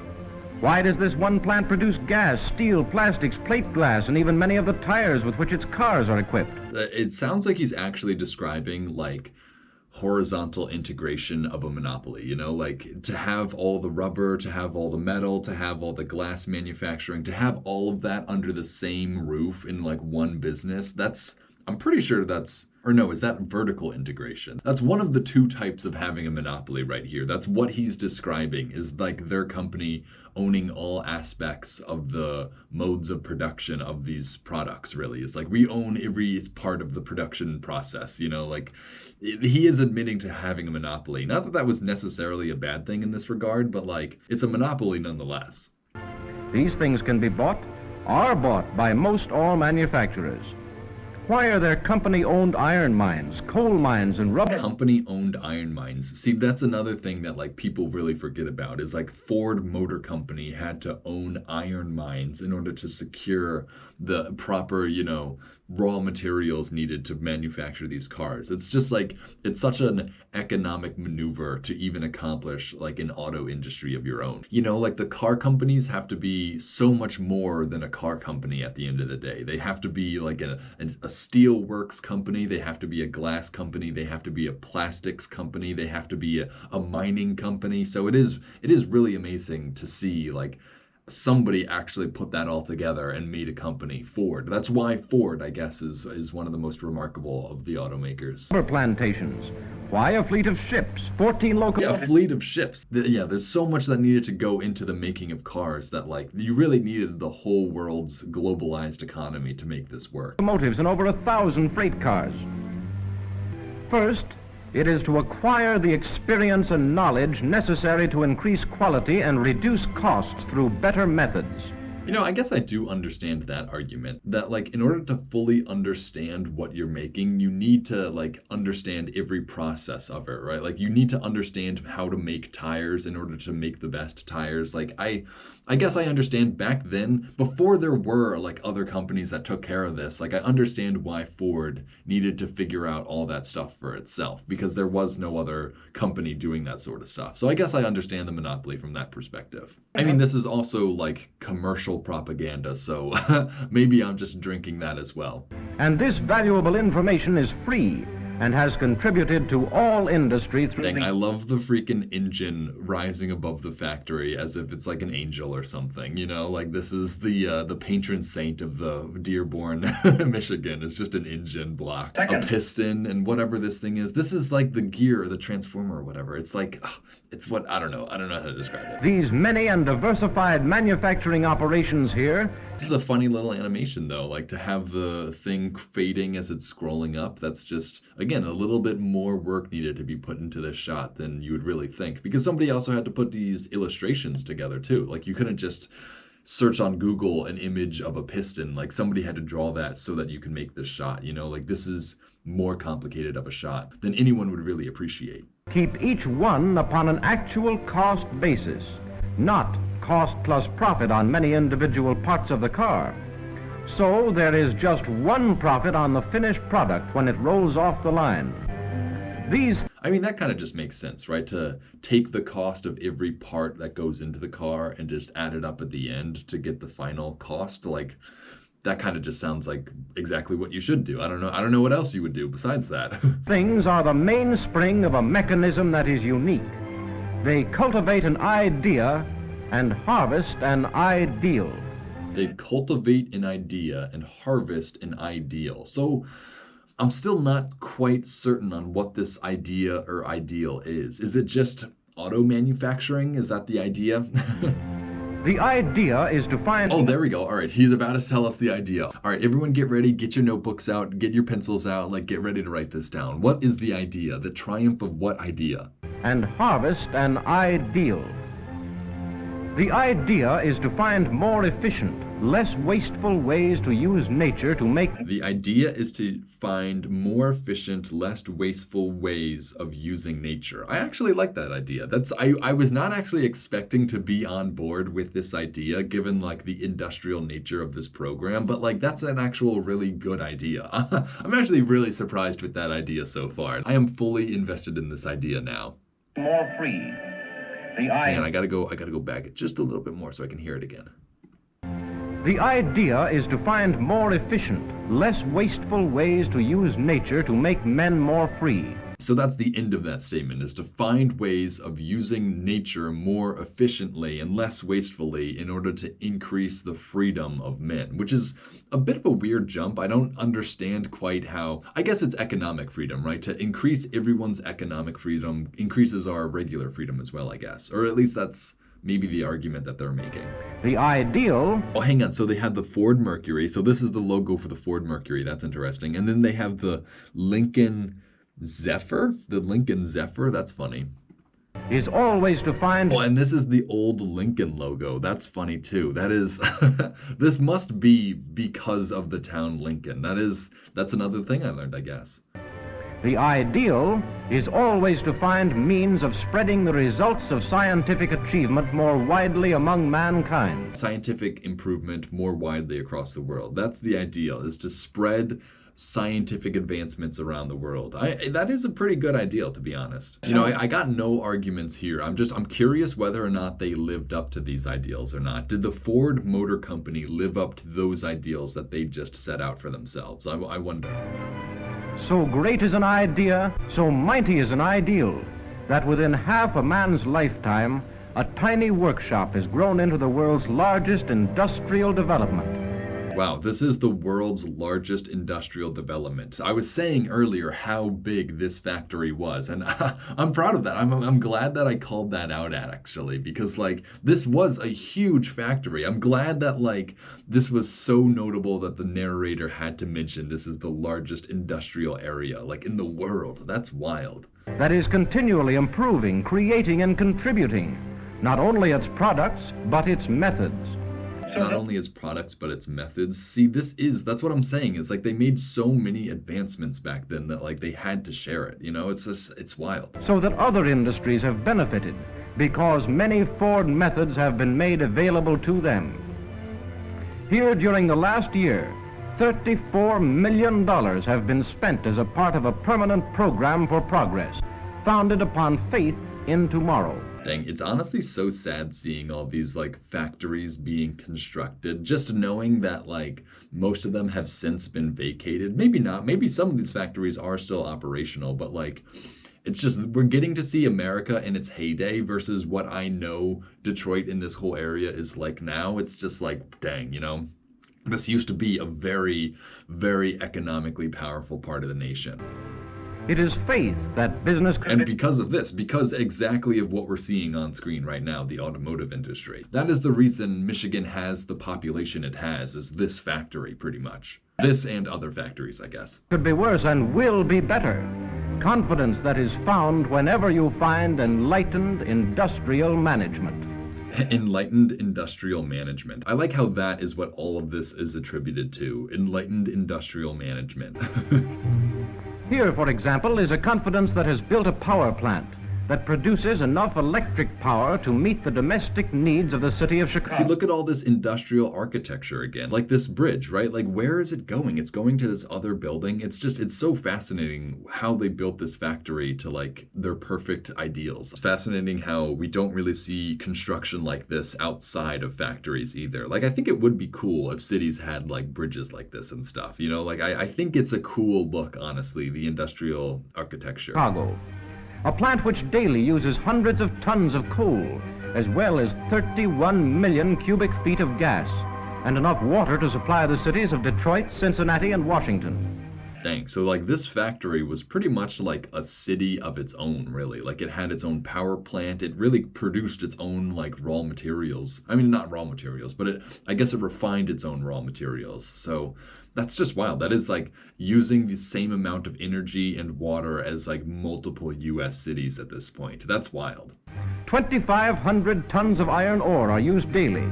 Why does this one plant produce gas, steel, plastics, plate glass, and even many of the tires with which its cars are equipped? It sounds like he's actually describing, like, horizontal integration of a monopoly, you know, like to have all the rubber, to have all the metal, to have all the glass manufacturing, to have all of that under the same roof in like one business. I'm pretty sure is that vertical integration? That's one of the two types of having a monopoly right here. That's what he's describing, is like their company owning all aspects of the modes of production of these products, really. It's like we own every part of the production process, you know, like he is admitting to having a monopoly. Not that was necessarily a bad thing in this regard, but like it's a monopoly nonetheless. These things can be are bought by most all manufacturers. Why are there company-owned iron mines, coal mines, and rubber? Company-owned iron mines. See, that's another thing that like people really forget about is like Ford Motor Company had to own iron mines in order to secure the proper, you know, raw materials needed to manufacture these cars. It's just like, it's such an economic maneuver to even accomplish like an auto industry of your own. You know, like the car companies have to be so much more than a car company at the end of the day. They have to be like a steel works company. They have to be a glass company. They have to be a plastics company. They have to be a mining company. So it is really amazing to see like somebody actually put that all together and made a company, Ford. That's why Ford, I guess, is one of the most remarkable of the automakers. Plantations. Why a fleet of ships? 14 locomotives. Yeah, a fleet of ships. Yeah, there's so much that needed to go into the making of cars that, like, you really needed the whole world's globalized economy to make this work. Locomotives and over 1,000 freight cars. First, it is to acquire the experience and knowledge necessary to increase quality and reduce costs through better methods. You know, I guess I do understand that argument that like in order to fully understand what you're making, you need to like understand every process of it, right? Like you need to understand how to make tires in order to make the best tires. Like I guess I understand back then, before there were like other companies that took care of this, like I understand why Ford needed to figure out all that stuff for itself because there was no other company doing that sort of stuff. So I guess I understand the monopoly from that perspective. I mean, this is also like commercial propaganda, so maybe I'm just drinking that as well. And this valuable information is free and has contributed to all industry through Dang, I love the freaking engine rising above the factory as if it's like an angel or something, you know? Like this is the patron saint of the Dearborn, Michigan. It's just an engine block, a piston, and whatever this thing is. This is like the gear or the transformer or whatever. It's like, it's what, I don't know how to describe it. These many and diversified manufacturing operations here. This is a funny little animation though, like to have the thing fading as it's scrolling up. That's just, again, a little bit more work needed to be put into this shot than you would really think. Because somebody also had to put these illustrations together too. Like you couldn't just search on Google an image of a piston. Like somebody had to draw that so that you can make this shot, you know? Like this is more complicated of a shot than anyone would really appreciate. Keep each one upon an actual cost basis, not cost plus profit on many individual parts of the car. So there is just one profit on the finished product when it rolls off the line. I mean, that kind of just makes sense, right? To take the cost of every part that goes into the car and just add it up at the end to get the final cost. Like, that kind of just sounds like exactly what you should do. I don't know what else you would do besides that. Things are the mainspring of a mechanism that is unique. They cultivate an idea and harvest an ideal. They cultivate an idea and harvest an ideal. So I'm still not quite certain on what this idea or ideal is. Is it just auto manufacturing? Is that the idea? The idea is to find... Oh, there we go. All right, he's about to tell us the idea. All right, everyone get ready, get your notebooks out, get your pencils out, like get ready to write this down. What is the idea? The triumph of what idea? And harvest an ideal. The idea is to find more efficient, less wasteful ways to use nature to make... The idea is to find more efficient, less wasteful ways of using nature. I actually like that idea. I was not actually expecting to be on board with this idea, given like the industrial nature of this program, but like that's an actual really good idea. I'm actually really surprised with that idea so far. I am fully invested in this idea now. More free. And I gotta go back just a little bit more so I can hear it again. The idea is to find more efficient, less wasteful ways to use nature to make men more free. So that's the end of that statement, is to find ways of using nature more efficiently and less wastefully in order to increase the freedom of men, which is a bit of a weird jump. I don't understand quite how, I guess it's economic freedom, right? To increase everyone's economic freedom increases our regular freedom as well, I guess. Or at least that's maybe the argument that they're making. The ideal... Oh, hang on. So they had the Ford Mercury. So this is the logo for the Ford Mercury. That's interesting. And then they have the Lincoln Zephyr? The Lincoln Zephyr? That's funny. Is always to find... Oh, and this is the old Lincoln logo. That's funny too. That is... This must be because of the town Lincoln. That's another thing I learned, I guess. The ideal is always to find means of spreading the results of scientific achievement more widely among mankind. Scientific improvement more widely across the world. That's the ideal, is to spread scientific advancements around the world. That is a pretty good ideal, to be honest. You know, I got no arguments here. I'm curious whether or not they lived up to these ideals or not. Did the Ford Motor Company live up to those ideals that they just set out for themselves? I wonder. So great is an idea, so mighty is an ideal, that within half a man's lifetime, a tiny workshop has grown into the world's largest industrial development. Wow, this is the world's largest industrial development. I was saying earlier how big this factory was, and I'm proud of that. I'm glad that I called that out actually, because like this was a huge factory. I'm glad that like this was so notable that the narrator had to mention this is the largest industrial area like in the world. That's wild. That is continually improving, creating, and contributing, not only its products, but its methods. not only its products but its methods. See, that's what I'm saying, is like they made so many advancements back then that like they had to share it, you know? It's wild. So that other industries have benefited because many Ford methods have been made available to them. Here during the last year, $34 million have been spent as a part of a permanent program for progress, founded upon faith in tomorrow. Dang, it's honestly so sad seeing all these like factories being constructed, just knowing that like most of them have since been vacated. Maybe not, maybe some of these factories are still operational, but like it's just, we're getting to see America in its heyday versus what I know Detroit in this whole area is like now. It's just like, dang, you know, this used to be a very, very economically powerful part of the nation. It is faith that business... And because of this, because exactly of what we're seeing on screen right now, the automotive industry. That is the reason Michigan has the population it has, is this factory pretty much. This and other factories, I guess. Could be worse and will be better. Confidence that is found whenever you find enlightened industrial management. Enlightened industrial management. I like how that is what all of this is attributed to. Enlightened industrial management. Here, for example, is a confidence that has built a power plant that produces enough electric power to meet the domestic needs of the city of Chicago. See, look at all this industrial architecture again. Like this bridge, right? Like, where is it going? It's going to this other building. It's so fascinating how they built this factory to like their perfect ideals. It's fascinating how we don't really see construction like this outside of factories either. Like, I think it would be cool if cities had like bridges like this and stuff, you know? Like, I think it's a cool look, honestly, the industrial architecture. Chicago. A plant which daily uses hundreds of tons of coal, as well as 31 million cubic feet of gas, and enough water to supply the cities of Detroit, Cincinnati, and Washington. Dang, so like this factory was pretty much like a city of its own, really. Like it had its own power plant. It really produced its own like raw materials. I mean, not raw materials, but I guess it refined its own raw materials. So that's just wild. That is like using the same amount of energy and water as like multiple US cities at this point. That's wild. 2,500 tons of iron ore are used daily.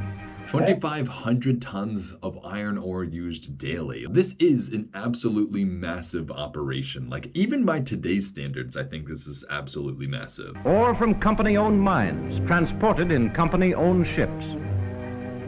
2,500 tons of iron ore used daily. This is an absolutely massive operation. Like, even by today's standards, I think this is absolutely massive. Ore from company-owned mines, transported in company-owned ships.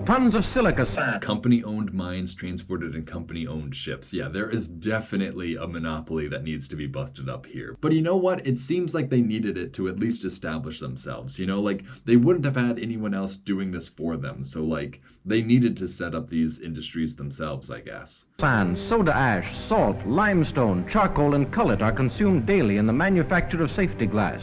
Tons of silica sand. Company-owned mines transported in company-owned ships. Yeah, there is definitely a monopoly that needs to be busted up here. But you know what? It seems like they needed it to at least establish themselves. You know, like, they wouldn't have had anyone else doing this for them. So, like, they needed to set up these industries themselves, I guess. Sand, soda ash, salt, limestone, charcoal, and cullet are consumed daily in the manufacture of safety glass.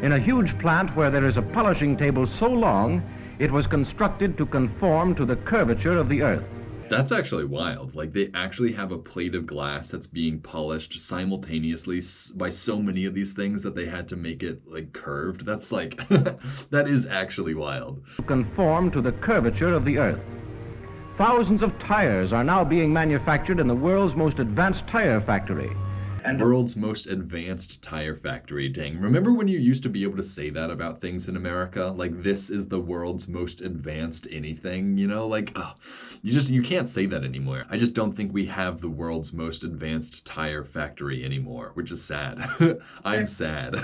In a huge plant where there is a polishing table so long, it was constructed to conform to the curvature of the earth. That's actually wild. Like, they actually have a plate of glass that's being polished simultaneously by so many of these things that they had to make it, like, curved. That's, like, that is actually wild. To conform to the curvature of the earth. Thousands of tires are now being manufactured in the world's most advanced tire factory. World's most advanced tire factory. Dang, remember when you used to be able to say that about things in America? Like, this is the world's most advanced anything, you know? Like, you can't say that anymore. I just don't think we have the world's most advanced tire factory anymore, which is sad. I'm sad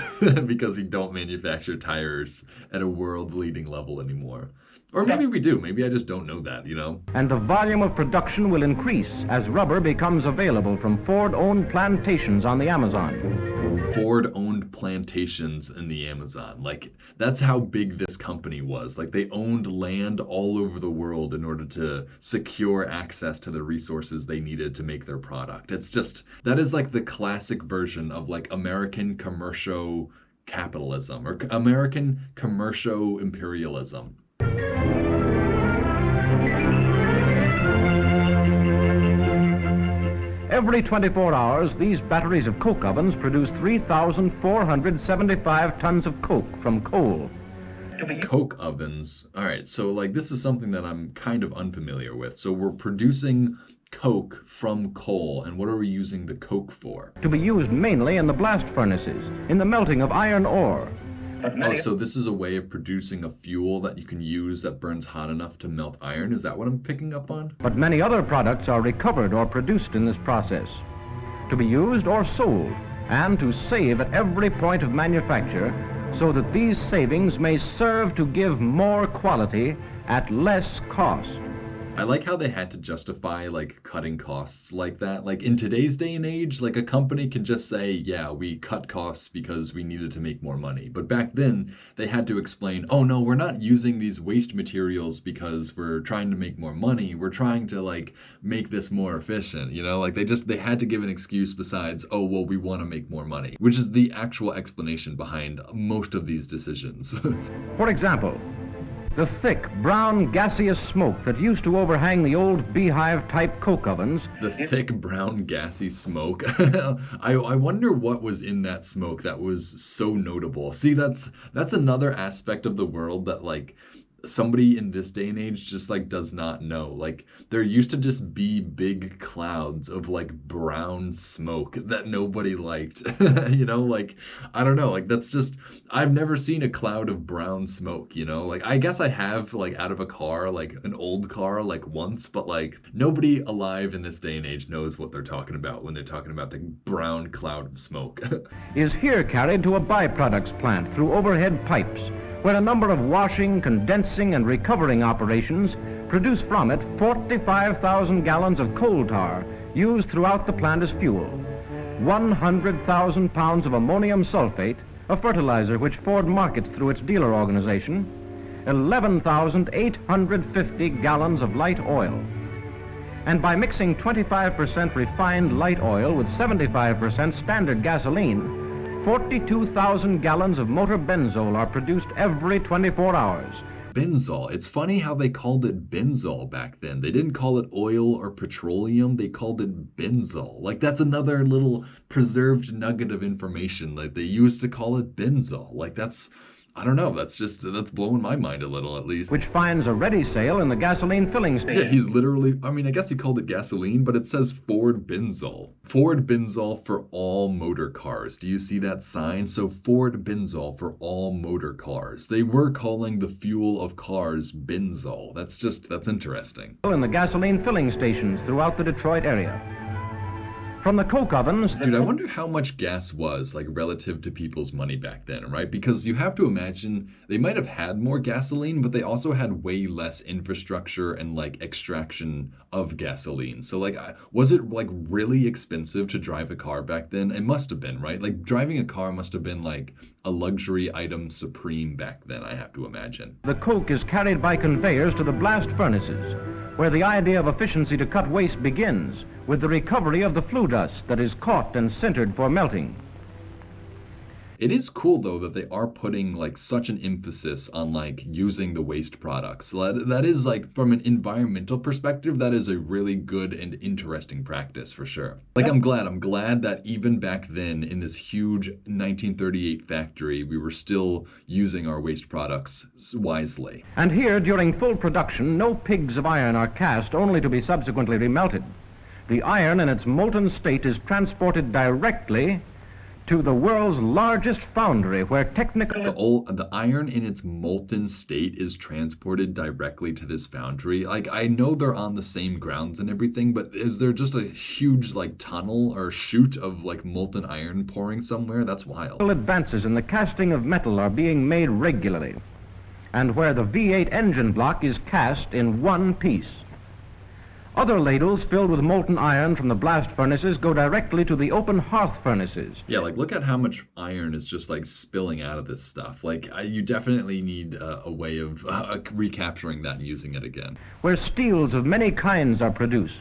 because we don't manufacture tires at a world-leading level anymore. Or maybe we do. Maybe I just don't know that, you know? And the volume of production will increase as rubber becomes available from Ford-owned plantations on the Amazon. Ford-owned plantations in the Amazon. Like, that's how big this company was. Like, they owned land all over the world in order to secure access to the resources they needed to make their product. It's just, that is like the classic version of like American commercial capitalism or American commercial imperialism. Every 24 hours, these batteries of coke ovens produce 3,475 tons of coke from coal. Coke ovens. All right, so like this is something that I'm kind of unfamiliar with. So we're producing coke from coal, and what are we using the coke for? To be used mainly in the blast furnaces, in the melting of iron ore. But Oh, many so this is a way of producing a fuel that you can use that burns hot enough to melt iron? Is that what I'm picking up on? But many other products are recovered or produced in this process to be used or sold, and to save at every point of manufacture, so that these savings may serve to give more quality at less cost. I like how they had to justify like cutting costs like that. Like in today's day and age, like a company can just say, yeah, we cut costs because we needed to make more money. But back then they had to explain, oh no, we're not using these waste materials because we're trying to make more money. We're trying to like make this more efficient, you know? Like they had to give an excuse besides, oh, well, we want to make more money, which is the actual explanation behind most of these decisions. For example, the thick, brown, gaseous smoke that used to overhang the old beehive-type coke ovens The thick, brown, gassy smoke. I wonder what was in that smoke that was so notable. See, that's another aspect of the world that like somebody in this day and age just like does not know. Like there used to just be big clouds of like brown smoke that nobody liked. You know, like I don't know, like that's just I've never seen a cloud of brown smoke, you know? Like I guess I have like out of a car, like an old car like once, but like nobody alive in this day and age knows what they're talking about when they're talking about the brown cloud of smoke. is here carried to a byproducts plant through overhead pipes, where a number of washing, condensing, and recovering operations produce from it 45,000 gallons of coal tar used throughout the plant as fuel, 100,000 pounds of ammonium sulfate, a fertilizer which Ford markets through its dealer organization, 11,850 gallons of light oil. And by mixing 25% refined light oil with 75% standard gasoline, 42,000 gallons of motor benzol are produced every 24 hours. Benzol. It's funny how they called it benzol back then. They didn't call it oil or petroleum. They called it benzol. Like that's another little preserved nugget of information. Like they used to call it benzol. Like that's, I don't know. That's blowing my mind a little at least. Which finds a ready sale in the gasoline filling station. Yeah, he's literally, I mean, I guess he called it gasoline, but it says Ford Benzol. Ford Benzol for all motor cars. Do you see that sign? So Ford Benzol for all motor cars. They were calling the fuel of cars benzol. That's interesting. In the gasoline filling stations throughout the Detroit area. From the coke ovens... Dude, I wonder how much gas was, like, relative to people's money back then, right? Because you have to imagine they might have had more gasoline, but they also had way less infrastructure and, like, extraction of gasoline. So, like, was it, like, really expensive to drive a car back then? It must have been, right? Like, driving a car must have been, like, a luxury item supreme back then, I have to imagine. The coke is carried by conveyors to the blast furnaces, where the idea of efficiency to cut waste begins, with the recovery of the flue dust that is caught and sintered for melting. It is cool though that they are putting like such an emphasis on like using the waste products. That is like from an environmental perspective, that is a really good and interesting practice for sure. Like I'm glad that even back then in this huge 1938 factory, we were still using our waste products wisely. And here, during full production, no pigs of iron are cast only to be subsequently remelted. The iron in its molten state is transported directly to the world's largest foundry, where technical... The iron in its molten state is transported directly to this foundry. Like, I know they're on the same grounds and everything, but is there just a huge, like, tunnel or chute of, like, molten iron pouring somewhere? That's wild. Advances in the casting of metal are being made regularly, and where the V8 engine block is cast in one piece. Other ladles filled with molten iron from the blast furnaces go directly to the open hearth furnaces. Yeah, like look at how much iron is just like spilling out of this stuff. Like you definitely need a way of recapturing that and using it again. Where steels of many kinds are produced.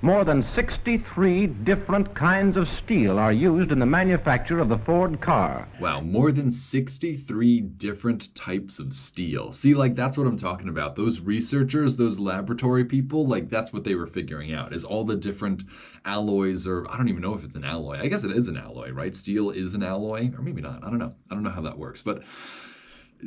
More than 63 different kinds of steel are used in the manufacture of the Ford car. Wow, more than 63 different types of steel. See, like, that's what I'm talking about. Those researchers, those laboratory people, like, that's what they were figuring out, is all the different alloys, or I don't even know if it's an alloy. I guess it is an alloy, right? Steel is an alloy, or maybe not. I don't know. I don't know how that works, but...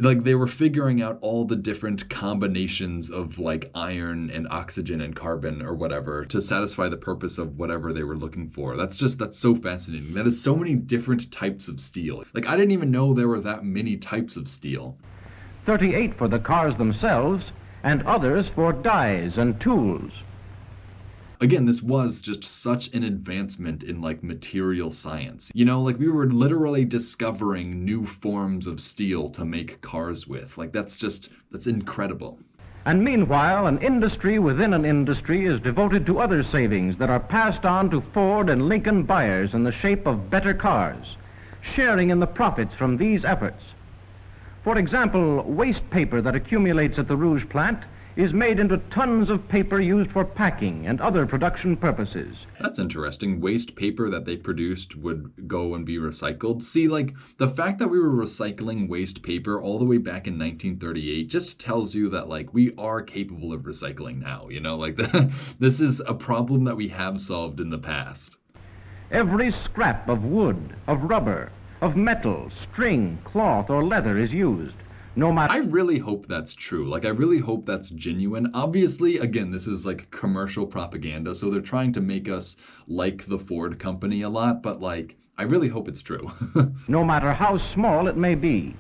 like they were figuring out all the different combinations of like iron and oxygen and carbon or whatever to satisfy the purpose of whatever they were looking for. That's so fascinating. That is so many different types of steel. Like I didn't even know there were that many types of steel. 38 for the cars themselves, and others for dies and tools. Again, this was just such an advancement in like material science. You know, like we were literally discovering new forms of steel to make cars with. Like that's incredible. And meanwhile, an industry within an industry is devoted to other savings that are passed on to Ford and Lincoln buyers in the shape of better cars, sharing in the profits from these efforts. For example, waste paper that accumulates at the Rouge plant is made into tons of paper used for packing and other production purposes. That's interesting. Waste paper that they produced would go and be recycled. See, like, the fact that we were recycling waste paper all the way back in 1938 just tells you that, like, we are capable of recycling now, you know? Like, this is a problem that we have solved in the past. Every scrap of wood, of rubber, of metal, string, cloth, or leather is used. No matter. I really hope that's true. Like, I really hope that's genuine. Obviously, again, this is like commercial propaganda, so they're trying to make us like the Ford company a lot, but like, I really hope it's true. No matter how small it may be.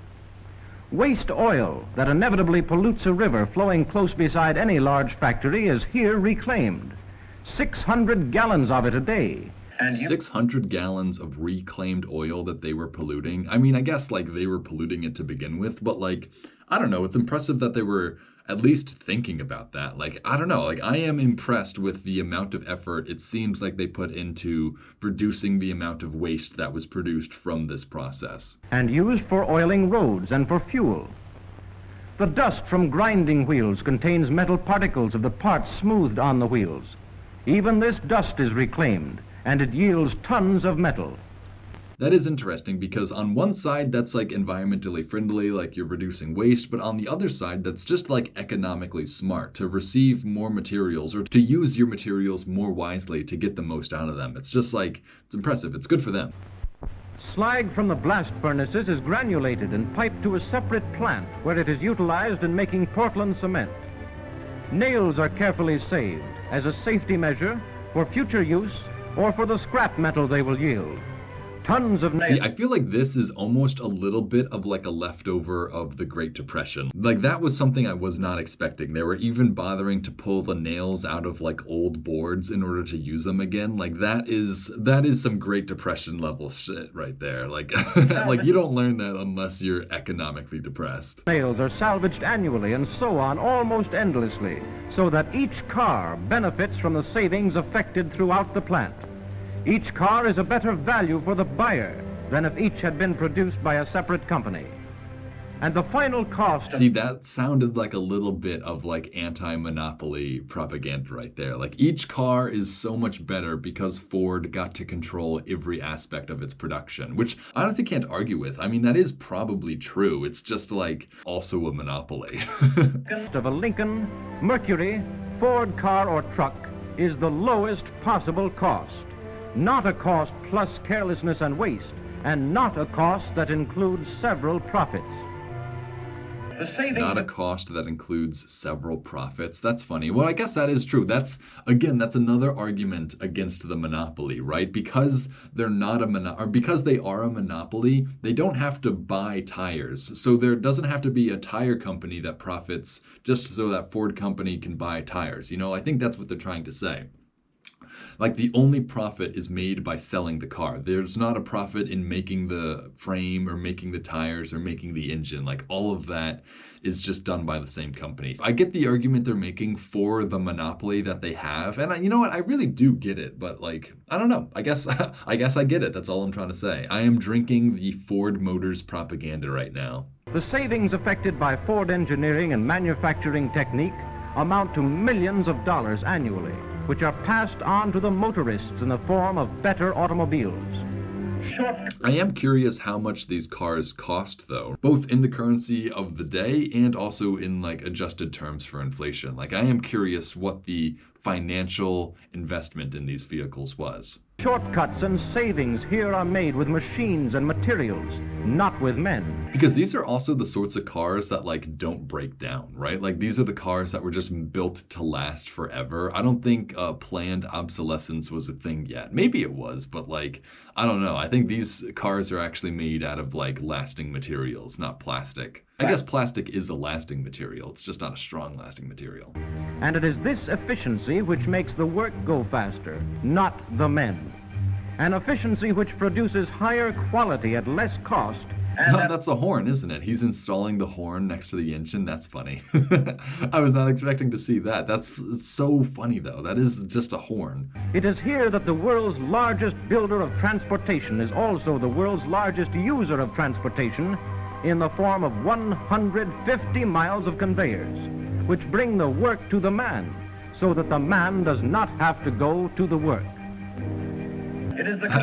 Waste oil that inevitably pollutes a river flowing close beside any large factory is here reclaimed. 600 gallons of it a day. 600 gallons of reclaimed oil that they were polluting. I mean, I guess like they were polluting it to begin with, but like, I don't know. It's impressive that they were at least thinking about that. Like, I don't know. Like, I am impressed with the amount of effort it seems like they put into reducing the amount of waste that was produced from this process. And used for oiling roads and for fuel. The dust from grinding wheels contains metal particles of the parts smoothed on the wheels. Even this dust is reclaimed, and it yields tons of metal. That is interesting because on one side that's like environmentally friendly, like you're reducing waste, but on the other side that's just like economically smart to receive more materials or to use your materials more wisely to get the most out of them. It's just like, it's impressive. It's good for them. Slag from the blast furnaces is granulated and piped to a separate plant where it is utilized in making Portland cement. Nails are carefully saved as a safety measure for future use or for the scrap metal they will yield. Tons of nails. See, I feel like this is almost a little bit of like a leftover of the Great Depression. Like that was something I was not expecting. They were even bothering to pull the nails out of like old boards in order to use them again. Like that is some Great Depression level shit right there. Like like you don't learn that unless you're economically depressed. Nails are salvaged annually and so on almost endlessly, so that each car benefits from the savings effected throughout the plant. Each car is a better value for the buyer than if each had been produced by a separate company. And the final cost... See, that sounded like a little bit of like anti-monopoly propaganda right there. Like each car is so much better because Ford got to control every aspect of its production, which I honestly can't argue with. I mean, that is probably true. It's just like also a monopoly. of a Lincoln, Mercury, Ford car or truck is the lowest possible cost. Not a cost plus carelessness and waste, and not a cost that includes several profits. Not a cost that includes several profits. That's funny. Well, I guess that is true. That's another argument against the monopoly, right? Because they're not or because they are a monopoly, they don't have to buy tires. So there doesn't have to be a tire company that profits just so that Ford company can buy tires. You know, I think that's what they're trying to say. Like the only profit is made by selling the car. There's not a profit in making the frame or making the tires or making the engine. Like all of that is just done by the same company. I get the argument they're making for the monopoly that they have. And you know what? I really do get it. But like, I don't know. I guess I get it. That's all I'm trying to say. I am drinking the Ford Motors propaganda right now. The savings effected by Ford engineering and manufacturing technique amount to millions of dollars annually, which are passed on to the motorists in the form of better automobiles. I am curious how much these cars cost, though, both in the currency of the day and also in like adjusted terms for inflation. Like I am curious what the financial investment in these vehicles was. Shortcuts and savings here are made with machines and materials, not with men. Because these are also the sorts of cars that like don't break down, right? Like these are the cars that were just built to last forever. I don't think planned obsolescence was a thing yet. Maybe it was, but like, I don't know. I think these cars are actually made out of like lasting materials, not plastic. I guess plastic is a lasting material. It's just not a strong lasting material. And it is this efficiency which makes the work go faster, not the men. An efficiency which produces higher quality at less cost. No, that's a horn, isn't it? He's installing the horn next to the engine. That's funny. I was not expecting to see that. It's so funny, though. That is just a horn. It is here that the world's largest builder of transportation is also the world's largest user of transportation in the form of 150 miles of conveyors, which bring the work to the man, so that the man does not have to go to the work.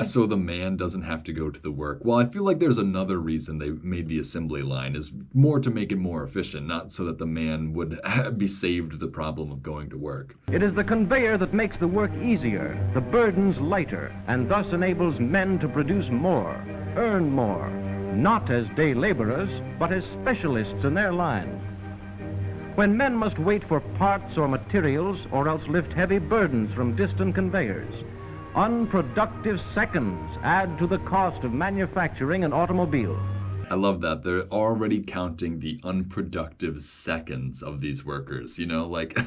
So the man doesn't have to go to the work. Well, I feel like there's another reason they made the assembly line is more to make it more efficient, not so that the man would be saved the problem of going to work. It is the conveyor that makes the work easier, the burdens lighter, and thus enables men to produce more, earn more, not as day laborers, but as specialists in their line. When men must wait for parts or materials or else lift heavy burdens from distant conveyors, unproductive seconds add to the cost of manufacturing an automobile. I love that. They're already counting the unproductive seconds of these workers, you know, like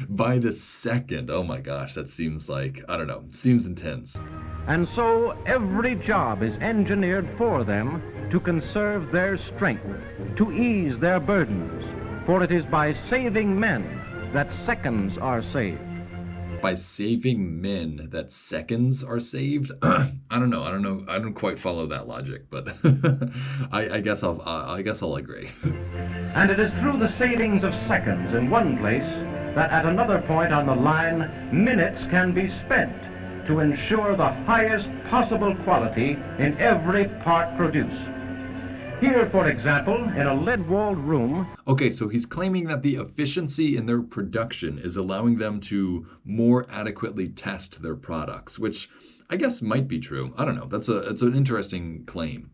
by the second. Oh my gosh, that seems like, I don't know, seems intense. And so every job is engineered for them to conserve their strength, to ease their burdens, for it is by saving men that seconds are saved. By saving men that seconds are saved? I don't know. I don't quite follow that logic, but I guess I'll agree. And it is through the savings of seconds in one place that at another point on the line, minutes can be spent to ensure the highest possible quality in every part produced. Here, for example, in a lead-walled room... Okay, so he's claiming that the efficiency in their production is allowing them to more adequately test their products, which I guess might be true. I don't know. It's an interesting claim.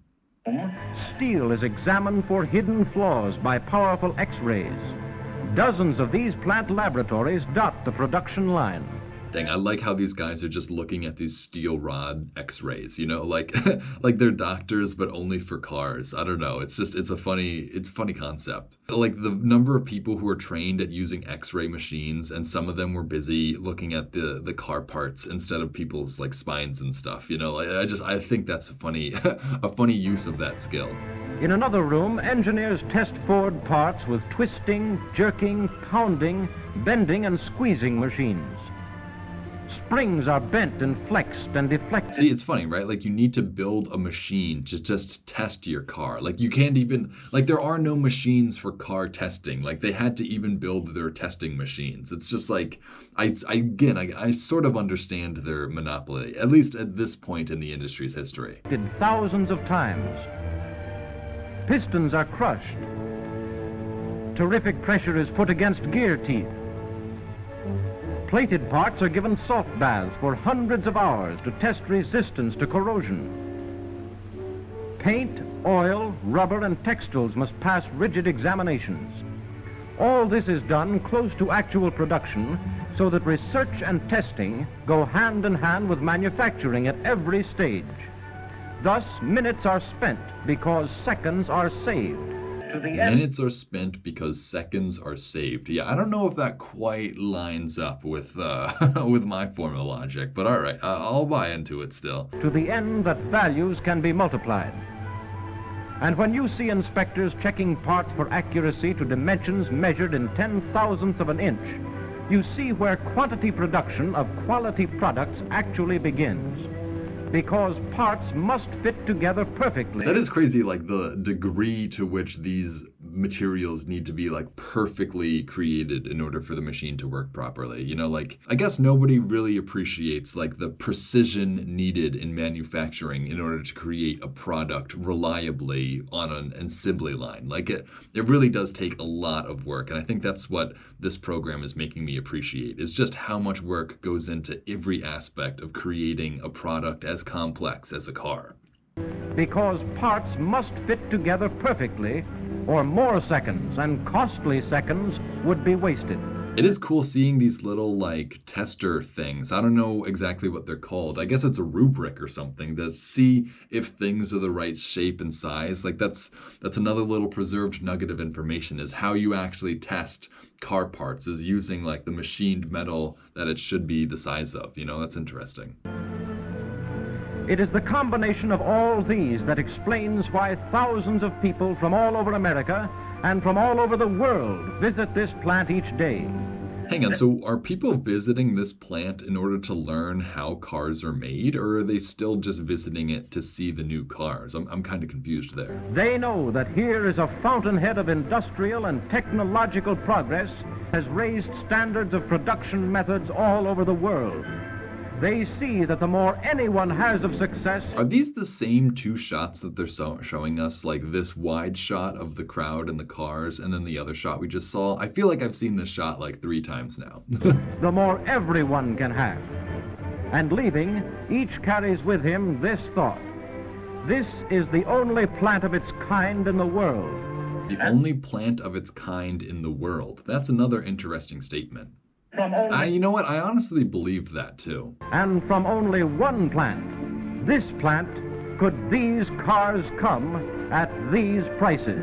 Steel is examined for hidden flaws by powerful X-rays. Dozens of these plant laboratories dot the production line. Dang, I like how these guys are just looking at these steel rod X-rays, you know, like like they're doctors, but only for cars. I don't know. It's a funny concept. Like the number of people who are trained at using X-ray machines, and some of them were busy looking at the car parts instead of people's like spines and stuff. You know, I think that's a funny use of that skill. In another room, engineers test Ford parts with twisting, jerking, pounding, bending, and squeezing machines. Springs are bent and flexed and deflected. See, it's funny, right? Like you need to build a machine to just test your car. Like you can't even, like there are no machines for car testing. Like they had to even build their testing machines. It's just like, I sort of understand their monopoly, at least at this point in the industry's history. Did thousands of times. Pistons are crushed. Terrific pressure is put against gear teeth. Plated parts are given salt baths for hundreds of hours to test resistance to corrosion. Paint, oil, rubber, and textiles must pass rigid examinations. All this is done close to actual production so that research and testing go hand in hand with manufacturing at every stage. Thus, minutes are spent because seconds are saved. Minutes are spent because seconds are saved. Yeah, I don't know if that quite lines up with with my form of logic, but all right, I'll buy into it still. To the end that values can be multiplied. And when you see inspectors checking parts for accuracy to dimensions measured in 10,000ths of an inch, you see where quantity production of quality products actually begins. Because parts must fit together perfectly. That is crazy, like the degree to which these materials need to be like perfectly created in order for the machine to work properly. You know, like I guess nobody really appreciates like the precision needed in manufacturing in order to create a product reliably on an assembly line. Like it really does take a lot of work, and I think that's what this program is making me appreciate, is just how much work goes into every aspect of creating a product as complex as a car. Because parts must fit together perfectly, or more seconds and costly seconds would be wasted. It is cool seeing these little like tester things. I don't know exactly what they're called. I guess it's a rubric or something to see if things are the right shape and size. Like that's another little preserved nugget of information, is how you actually test car parts, is using like the machined metal that it should be the size of. You know, that's interesting. It is the combination of all these that explains why thousands of people from all over America and from all over the world visit this plant each day. Hang on, so are people visiting this plant in order to learn how cars are made, or are they still just visiting it to see the new cars? I'm kind of confused there. They know that here is a fountainhead of industrial and technological progress, has raised standards of production methods all over the world. They see that the more anyone has of success... Are these the same two shots that they're showing us? Like this wide shot of the crowd and the cars, and then the other shot we just saw? I feel like I've seen this shot like 3 times now. the more everyone can have. And leaving, each carries with him this thought. This is the only plant of its kind in the world. The only plant of its kind in the world. That's another interesting statement. You know what? I honestly believed that too. And from only one plant, this plant, could these cars come at these prices.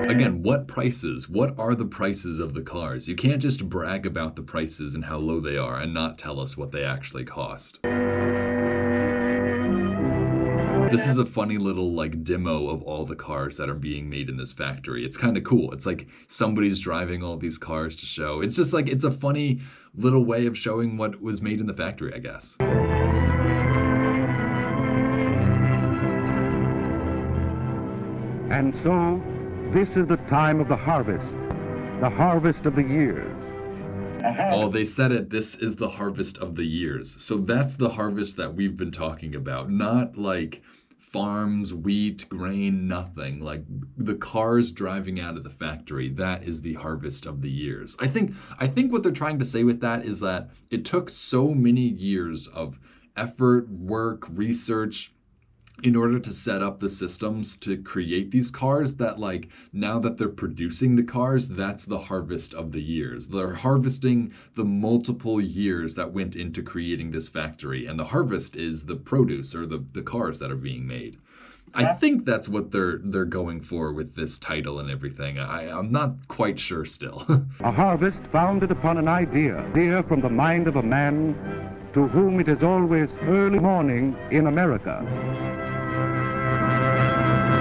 Again, what prices? What are the prices of the cars? You can't just brag about the prices and how low they are and not tell us what they actually cost. This is a funny little like demo of all the cars that are being made in this factory. It's kind of cool. It's like somebody's driving all these cars to show. It's just like, it's a funny little way of showing what was made in the factory, I guess. And so, this is the time of the harvest of the years. Oh, they said it. This is the harvest of the years. So that's the harvest that we've been talking about. Not like farms, wheat, grain, nothing. Like the cars driving out of the factory. That is the harvest of the years. I think what they're trying to say with that is that it took so many years of effort, work, research, in order to set up the systems to create these cars, that like now that they're producing the cars, that's the harvest of the years. They're harvesting the multiple years that went into creating this factory, and the harvest is the produce or the cars that are being made. I think that's what they're going for with this title and everything. I'm not quite sure still. A harvest founded upon an idea from the mind of a man to whom it is always early morning in America.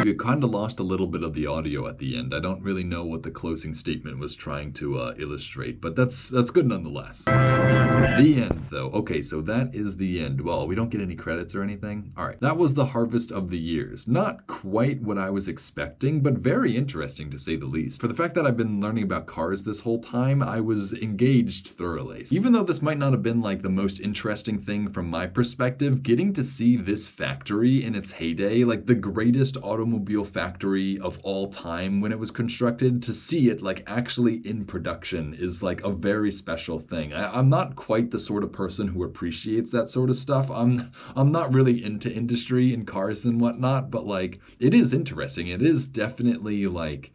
We kind of lost a little bit of the audio at the end. I don't really know what the closing statement was trying to illustrate, but that's good nonetheless. The end, though. Okay, so that is the end. Well, we don't get any credits or anything. All right, that was the harvest of the years. Not quite what I was expecting, but very interesting to say the least. For the fact that I've been learning about cars this whole time, I was engaged thoroughly. Even though this might not have been like the most interesting thing from my perspective, getting to see this factory in its heyday, like the greatest automobile factory of all time when it was constructed, to see it like actually in production is like a very special thing. I'm not quite the sort of person who appreciates that sort of stuff. I'm not really into industry and cars and whatnot, but like it is interesting. It is definitely like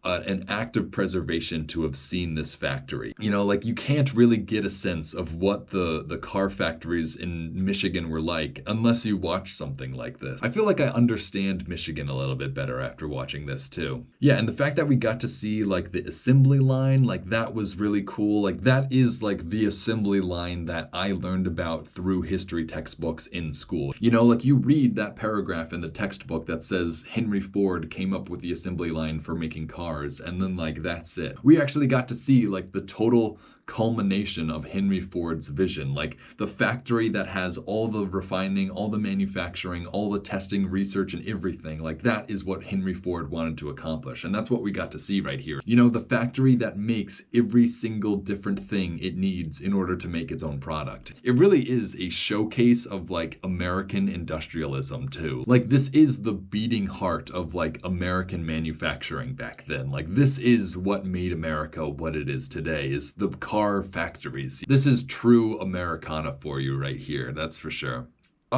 an act of preservation to have seen this factory. You know, like you can't really get a sense of what the car factories in Michigan were like unless you watch something like this. I feel like I understand Michigan a little bit better after watching this too. Yeah, and the fact that we got to see like the assembly line, like that was really cool. Like that is like the assembly line that I learned about through history textbooks in school. You know, like you read that paragraph in the textbook that says Henry Ford came up with the assembly line for making cars, and then like that's it. We actually got to see like the total culmination of Henry Ford's vision. Like the factory that has all the refining, all the manufacturing, all the testing, research, and everything. Like that is what Henry Ford wanted to accomplish. And that's what we got to see right here. You know, the factory that makes every single different thing it needs in order to make its own product. It really is a showcase of like American industrialism too. Like this is the beating heart of like American manufacturing back then. Like this is what made America what it is today, is the car factories. This is true Americana for you right here, that's for sure.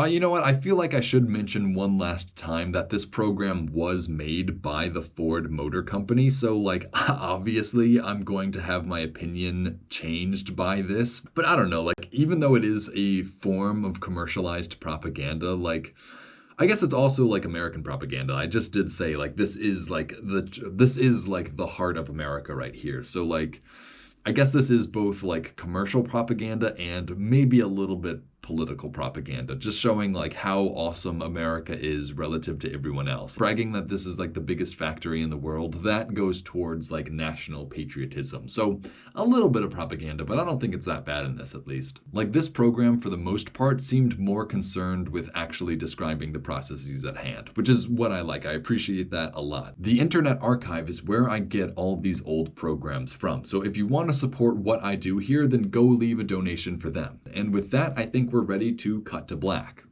You know what? I feel like I should mention one last time that this program was made by the Ford Motor Company. So, like, obviously, I'm going to have my opinion changed by this. But I don't know, like, even though it is a form of commercialized propaganda, like, I guess it's also like American propaganda. I just did say, like, this is like the heart of America right here. So, like, I guess this is both like commercial propaganda and maybe a little bit political propaganda, just showing like how awesome America is relative to everyone else. Bragging that this is like the biggest factory in the world, that goes towards like national patriotism. So a little bit of propaganda, but I don't think it's that bad in this, at least. Like this program, for the most part, seemed more concerned with actually describing the processes at hand, which is what I like. I appreciate that a lot. The Internet Archive is where I get all these old programs from. So if you want to support what I do here, then go leave a donation for them. And with that, I think we're ready to cut to black.